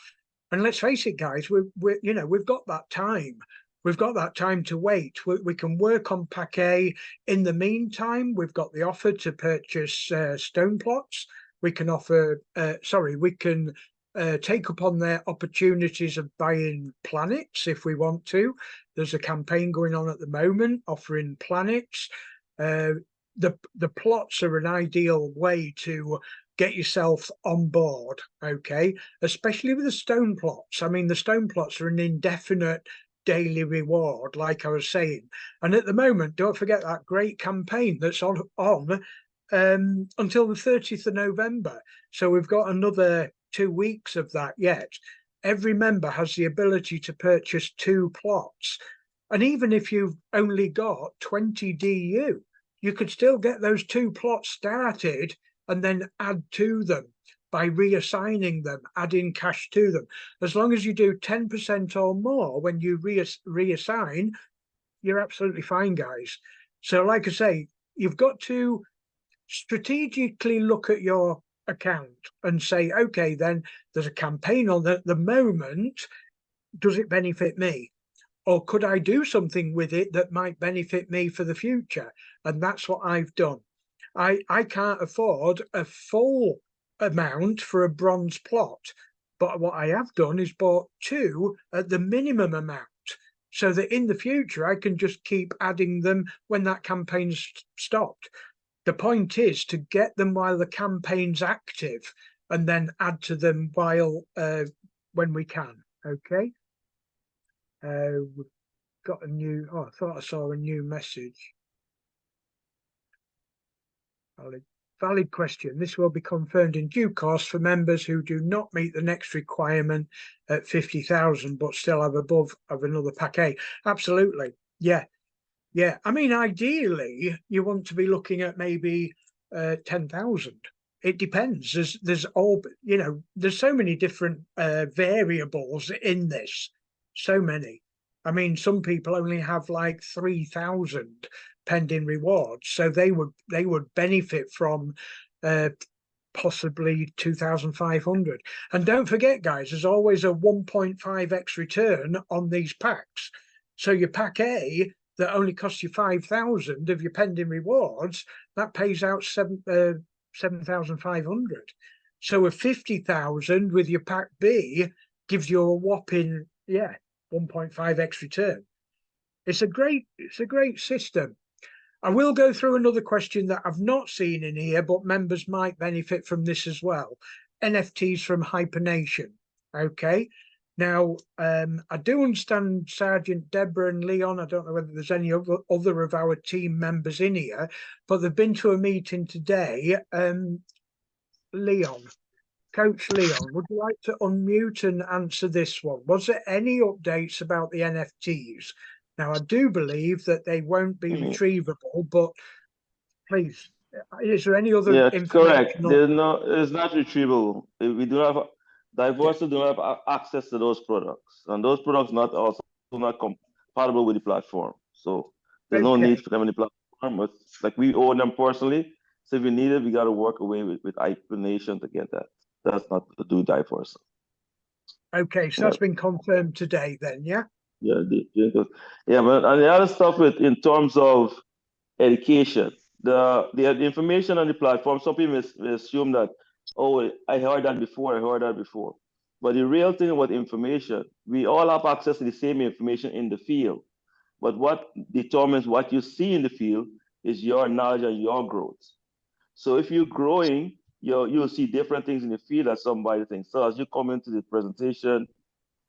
And let's face it, guys, we've got that time. We've got that time to wait. We can work on pack A. In the meantime, we've got the offer to purchase stone plots. We can offer, we can take up on their opportunities of buying planets if we want to. There's a campaign going on at the moment offering planets. The plots are an ideal way to get yourself on board, okay? Especially with the stone plots. I mean, the stone plots are an indefinite daily reward, like I was saying. And at the moment, don't forget that great campaign that's on until the 30th of November. So we've got another 2 weeks of that yet. Every member has the ability to purchase 2 plots. And even if you've only got 20 DU, you could still get those 2 plots started and then add to them by reassigning them, adding cash to them. As long as you do 10% or more when you reassign, you're absolutely fine, guys. So like I say, you've got to strategically look at your account and say, okay, then there's a campaign on at the moment. Does it benefit me? Or could I do something with it that might benefit me for the future? And that's what I've done. I can't afford a full amount for a bronze plot, but what I have done is bought 2 at the minimum amount so that in the future I can just keep adding them when that campaign's stopped. The point is to get them while the campaign's active and then add to them while when we can. Okay. We've got a new, I thought I saw a new message. Valid question. This will be confirmed in due course for members who do not meet the next requirement at 50,000 but still have above of another pack A. Absolutely. Yeah. Yeah. I mean, ideally, you want to be looking at maybe 10,000. It depends. There's all, there's so many different variables in this. So many. I mean, some people only have like 3,000 pending rewards, so they would benefit from possibly 2,500. And don't forget, guys, there's always a 1.5x return on these packs. So your pack A that only costs you 5,000 of your pending rewards, that pays out 7,500. So a 50,000 with your pack B gives you a whopping 1.5x return. It's a great system. I will go through another question that I've not seen in here, but members might benefit from this as well. NFTs from Hypernation. Okay. Now, I do understand Sergeant Deborah and Leon. I don't know whether there's any other of our team members in here, but they've been to a meeting today. Leon, Coach Leon, would you like to unmute and answer this one? Was there any updates about the NFTs? Now, I do believe that they won't be retrievable, but please, is there any other information? Correct. It's not retrievable. We do have Daoversal do have access to those products, and those products not compatible with the platform. So there's no need for them in the platform. But like we own them personally, so if we need it, we got to work away with Hypernation to get that. That's not to do Daoversal. Okay, so that's been confirmed today, then, yeah. Yeah, but and the other stuff in terms of education, the information on the platform, some people assume that, oh, I heard that before. But the real thing about information, we all have access to the same information in the field. But what determines what you see in the field is your knowledge and your growth. So if you're growing, you'll see different things in the field that somebody thinks. So as you come into the presentation,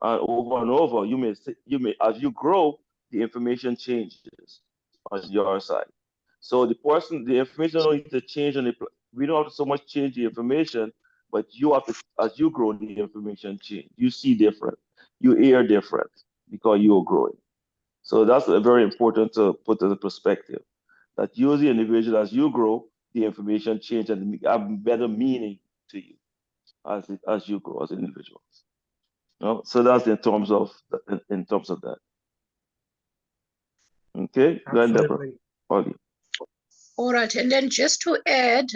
over and over, you may as you grow, the information changes on your side. So the information don't need to change we don't have to so much change the information, but you have to, as you grow, the information change. You see different, you hear different because you're growing. So that's very important to put in the perspective that you as the individual, as you grow, the information change and have better meaning to you as you grow as individuals. You know? So that's in terms of that. Okay, go ahead, Deborah. Absolutely. All right, and then just to add,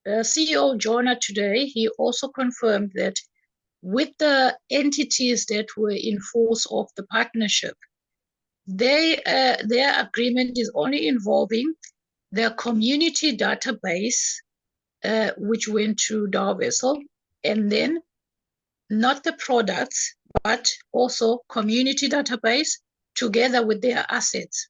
CEO Jonah today, he also confirmed that with the entities that were in force of the partnership, their agreement is only involving the community database, which went to Daoversal, and then not the products, but also community database together with their assets.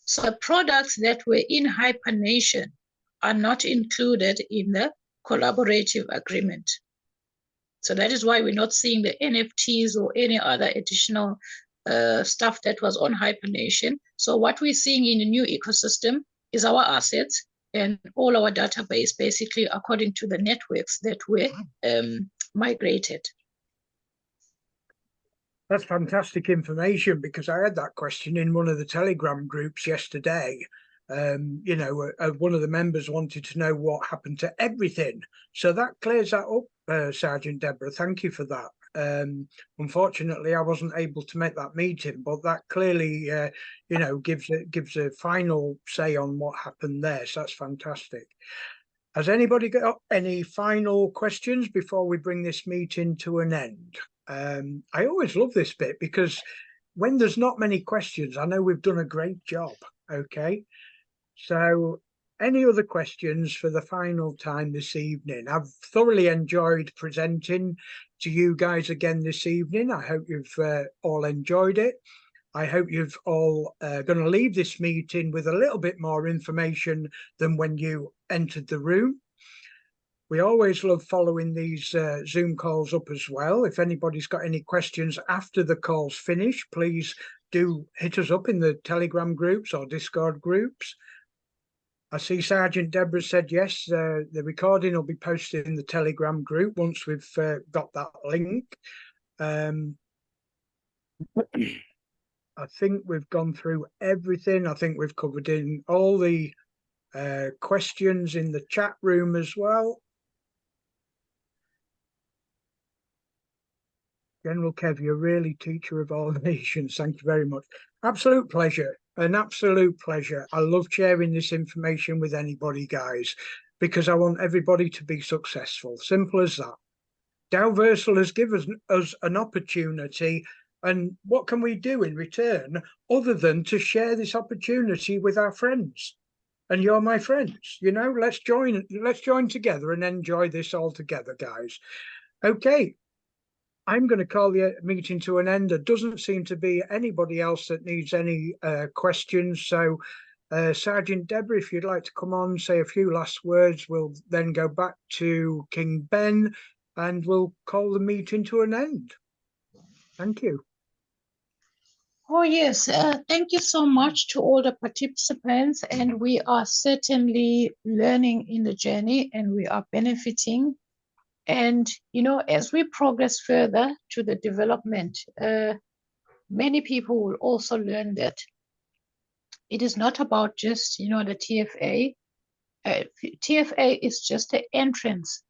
So the products that were in Hypernation are not included in the collaborative agreement. So that is why we're not seeing the NFTs or any other additional stuff that was on Hypernation. So what we're seeing in the new ecosystem is our assets and all our database, basically according to the networks that were migrated. That's fantastic information, because I had that question in one of the Telegram groups yesterday. You know, one of the members wanted to know what happened to everything. So that clears that up, Sergeant Deborah. Thank you for that. Unfortunately, I wasn't able to make that meeting, but that clearly, you know, gives a final say on what happened there. So that's fantastic. Has anybody got any final questions before we bring this meeting to an end? I always love this bit, because when there's not many questions, I know we've done a great job. Okay, so any other questions for the final time this evening? I've thoroughly enjoyed presenting to you guys again this evening. I hope you've all enjoyed it. I hope you've all going to leave this meeting with a little bit more information than when you entered the room. We always love following these Zoom calls up as well. If anybody's got any questions after the call's finished, please do hit us up in the Telegram groups or Discord groups. I see Sergeant Deborah said yes, the recording will be posted in the Telegram group once we've got that link. I think we've gone through everything. I think we've covered in all the questions in the chat room as well. General Kev, you're really teacher of all nations. Thank you very much. Absolute pleasure. An absolute pleasure. I love sharing this information with anybody, guys, because I want everybody to be successful. Simple as that. Daoversal has given us an opportunity, and what can we do in return other than to share this opportunity with our friends? And you're my friends. You know, let's join together and enjoy this all together, guys. Okay. I'm going to call the meeting to an end. There doesn't seem to be anybody else that needs any questions. So, Sergeant Deborah, if you'd like to come on, say a few last words, we'll then go back to King Ben and we'll call the meeting to an end. Thank you. Oh, yes. Thank you so much to all the participants. And we are certainly learning in the journey and we are benefiting. And, you know, as we progress further to the development, many people will also learn that it is not about just, you know, the TFA. TFA is just an entrance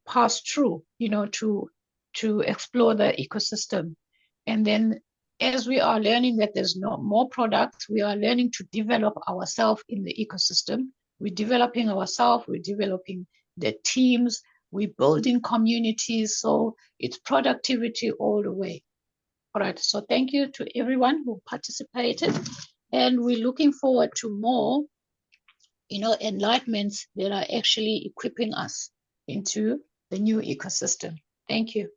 pass through, you know, to explore the ecosystem. And then as we are learning that there's no more products, we are learning to develop ourselves in the ecosystem. We're developing ourselves, we're developing the teams, we're building communities, so it's productivity all the way. All right, so thank you to everyone who participated, and we're looking forward to more, you know, enlightenments that are actually equipping us into the new ecosystem. Thank you.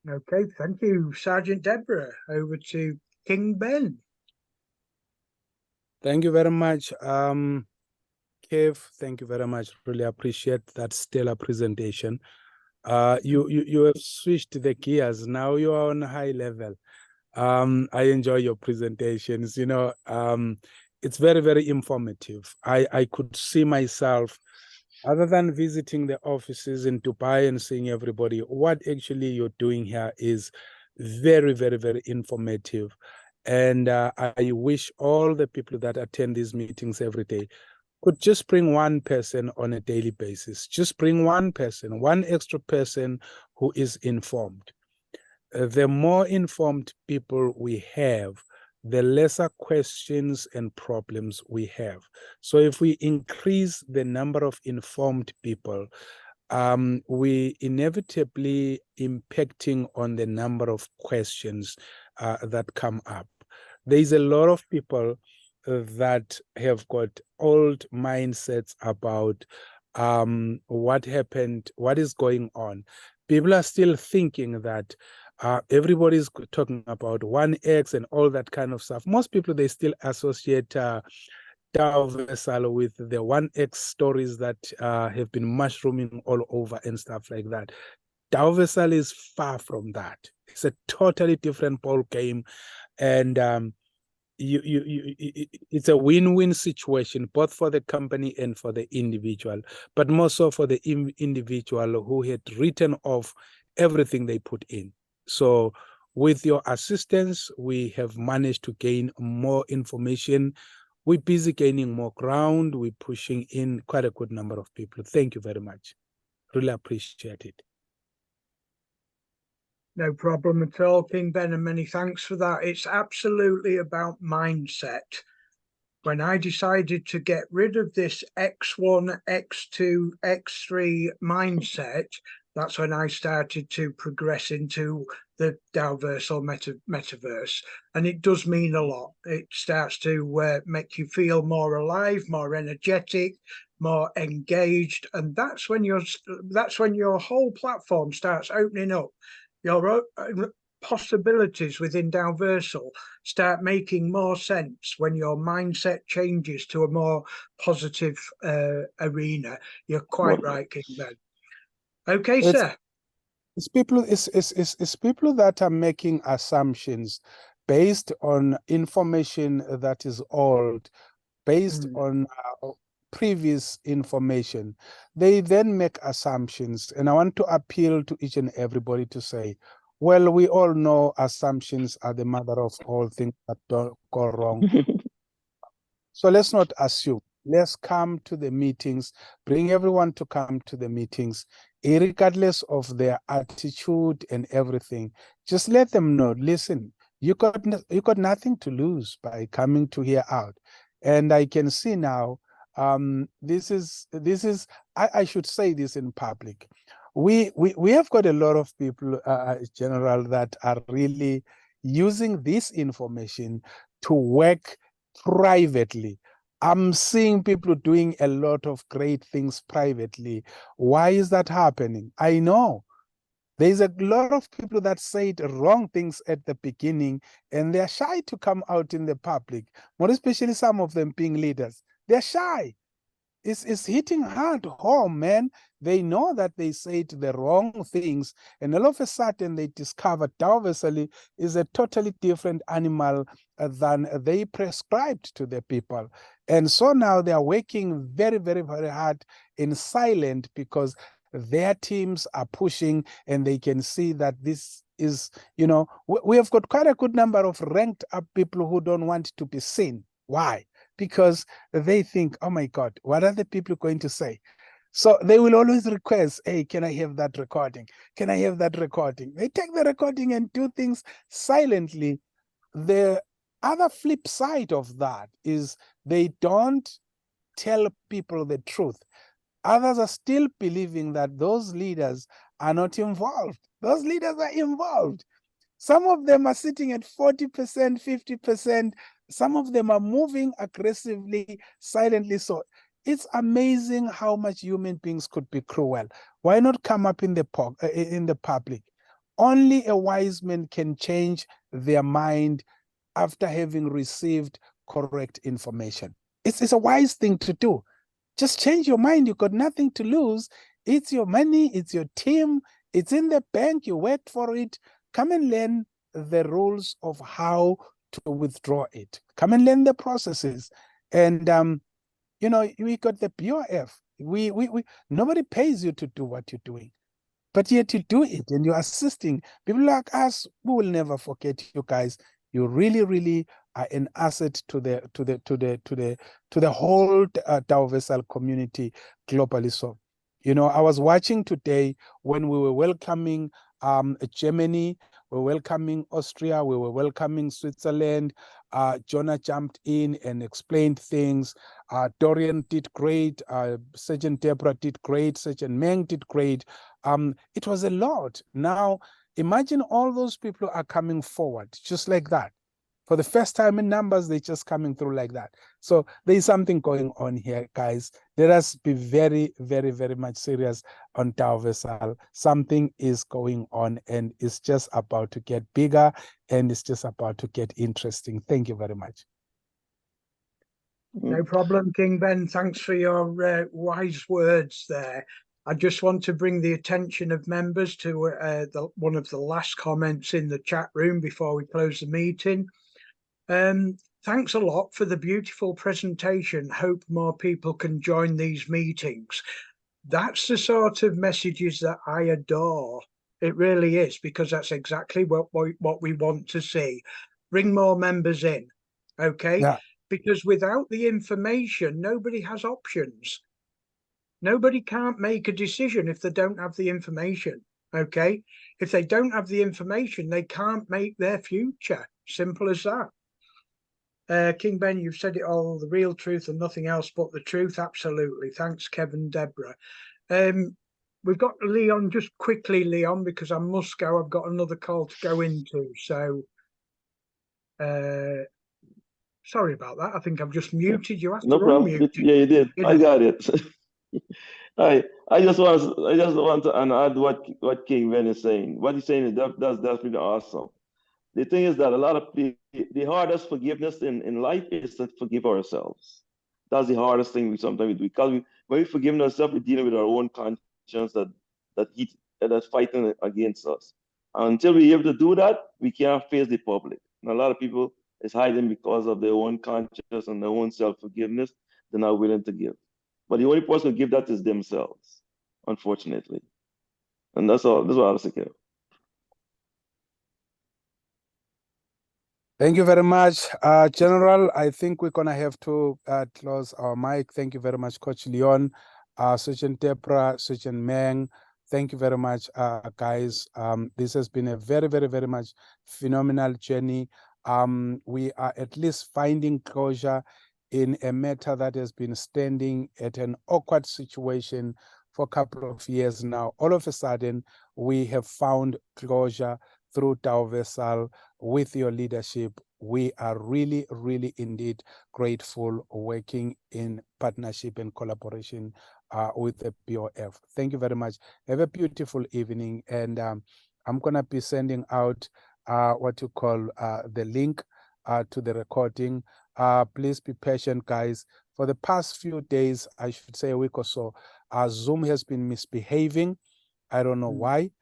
Okay, thank you, Sergeant Deborah. Over to King Ben. Thank you very much, Kev. Thank you very much. Really appreciate that stellar presentation. You have switched the gears. Now you are on a high level. I enjoy your presentations. You know, it's very, very informative. I could see myself, other than visiting the offices in Dubai and seeing everybody, what actually you're doing here is very, very, very informative. And I wish all the people that attend these meetings every day could just bring one person on a daily basis. Just bring one person, one extra person who is informed. The more informed people we have, the lesser questions and problems we have. So if we increase the number of informed people, we inevitably impacting on the number of questions that come up. There's a lot of people that have got old mindsets about what happened, what is going on. People are still thinking that everybody's talking about 1X and all that kind of stuff. Most people, they still associate Daoversal with the 1X stories that have been mushrooming all over and stuff like that. Daoversal is far from that. It's a totally different ball game, and it's a win-win situation, both for the company and for the individual, but more so for the individual who had written off everything they put in. So with your assistance, we have managed to gain more information. We're busy gaining more ground. We're pushing in quite a good number of people. Thank you very much. Really appreciate it. No problem at all, King Ben, and many thanks for that. It's absolutely about mindset. When I decided to get rid of this X1, X2, X3 mindset, that's when I started to progress into the Daoversal metaverse. And it does mean a lot. It starts to make you feel more alive, more energetic, more engaged. And that's when your whole platform starts opening up. Your possibilities within Daoversal start making more sense when your mindset changes to a more positive arena. You're quite right, King Ben. Okay, sir. It's people that are making assumptions based on information that is old, based on previous information. They then make assumptions, and I want to appeal to each and everybody to say, well, we all know assumptions are the mother of all things that don't go wrong. So let's not assume. Let's come to the meetings, bring everyone to come to the meetings, regardless of their attitude and everything. Just let them know, listen, you got nothing to lose by coming to hear out. And I can see now, this is I should say this in public. We have got a lot of people, General, that are really using this information to work privately. I'm seeing people doing a lot of great things privately. Why is that happening? I know there's a lot of people that said wrong things at the beginning, and they're shy to come out in the public, more especially some of them being leaders. They're shy. It's hitting hard home, man. They know that they said the wrong things, and all of a sudden they discover Daoversal is a totally different animal than they prescribed to the people. And so now they are working very, very, very hard in silent because their teams are pushing, and they can see that this is, we have got quite a good number of ranked up people who don't want to be seen. Why? Because they think, oh my God, what are the people going to say? So they will always request, hey, can I have that recording? Can I have that recording? They take the recording and do things silently. The other flip side of that is they don't tell people the truth. Others are still believing that those leaders are not involved. Those leaders are involved. Some of them are sitting at 40%, 50%. Some of them are moving aggressively, silently. So it's amazing how much human beings could be cruel. Why not come up in the public? Only a wise man can change their mind after having received correct information. It's a wise thing to do. Just change your mind. You've got nothing to lose. It's your money. It's your team. It's in the bank. You worked for it. Come and learn the rules of how to withdraw it. Come and learn the processes. And, we got the BOF. Nobody pays you to do what you're doing, but yet you do it and you're assisting. People like us, we will never forget you guys. You really are an asset to the whole Daoversal community globally. So, you know, I was watching today when we were welcoming Germany, we were welcoming Austria, we were welcoming Switzerland. Jonah jumped in and explained things. Dorian did great. Sergeant Deborah did great. Sergeant Meng did great. It was a lot. Now, imagine all those people are coming forward just like that. For the first time in numbers, they're just coming through like that. So there's something going on here, guys. Let us be very much serious on Daoversal. Something is going on, and it's just about to get bigger, and it's just about to get interesting. Thank you very much. No problem, King Ben. Thanks for your wise words there. I just want to bring the attention of members to one of the last comments in the chat room before we close the meeting. Thanks a lot for the beautiful presentation. Hope more people can join these meetings. That's the sort of messages that I adore. It really is, because that's exactly what we want to see. Bring more members in, okay? Yeah. Because without the information, nobody has options. Nobody can't make a decision if they don't have the information, okay? If they don't have the information, they can't make their future. Simple as that. King Ben, you've said it all, the real truth and nothing else but the truth. Absolutely. Thanks, Kevin, Deborah. We've got Leon, just quickly, Leon, because I must go. I've got another call to go into. So, sorry about that. I think I've just muted you. No problem. Yeah, you did. I got it. I just want to add what King Ben is saying. What he's saying is that's pretty awesome. The thing is that a lot of the hardest forgiveness in life is to forgive ourselves. That's the hardest thing we sometimes do, because when we forgive ourselves, we're dealing with our own conscience that's fighting against us. Until we're able to do that, we can't face the public. And a lot of people is hiding because of their own conscience and their own self-forgiveness. They're not willing to give. But the only person who give that is themselves, unfortunately. And that's all. That's what I was saying. Thank you very much, General. I think we're gonna have to close our mic. Thank you very much, Coach Leon, Sergeant Deborah, Sergeant Meng. Thank you very much, guys. This has been a very much phenomenal journey. We are at least finding closure in a matter that has been standing at an awkward situation for a couple of years now. All of a sudden, we have found closure through Daoversal. With your leadership, we are really indeed grateful, working in partnership and collaboration with the BOF. Thank you very much. Have a beautiful evening, and I'm gonna be sending out what you call the link to the recording. Please be patient, guys. For the past few days, I should say a week or so, Zoom has been misbehaving. I don't know why,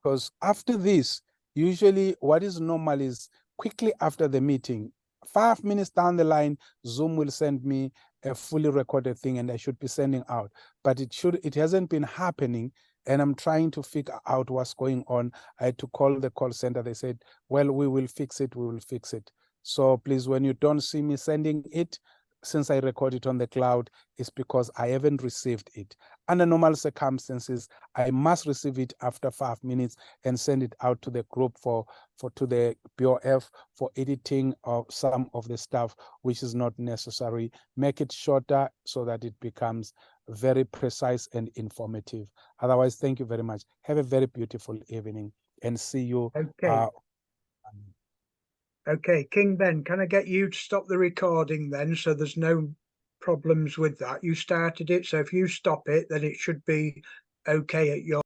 because after this, usually what is normal is quickly after the meeting, 5 minutes down the line, Zoom will send me a fully recorded thing and I should be sending out. But it hasn't been happening, and I'm trying to figure out what's going on. I had to call the call center. They said, well, we will fix it. So please, when you don't see me sending it, since I record it on the cloud, it's because I haven't received it. Under normal circumstances, I must receive it after 5 minutes and send it out to the group to the BOF for editing of some of the stuff which is not necessary. Make it shorter so that it becomes very precise and informative. Otherwise, thank you very much. Have a very beautiful evening, and see you. Okay. Okay, King Ben, can I get you to stop the recording then, so there's no problems with that? You started it, so if you stop it, then it should be okay at your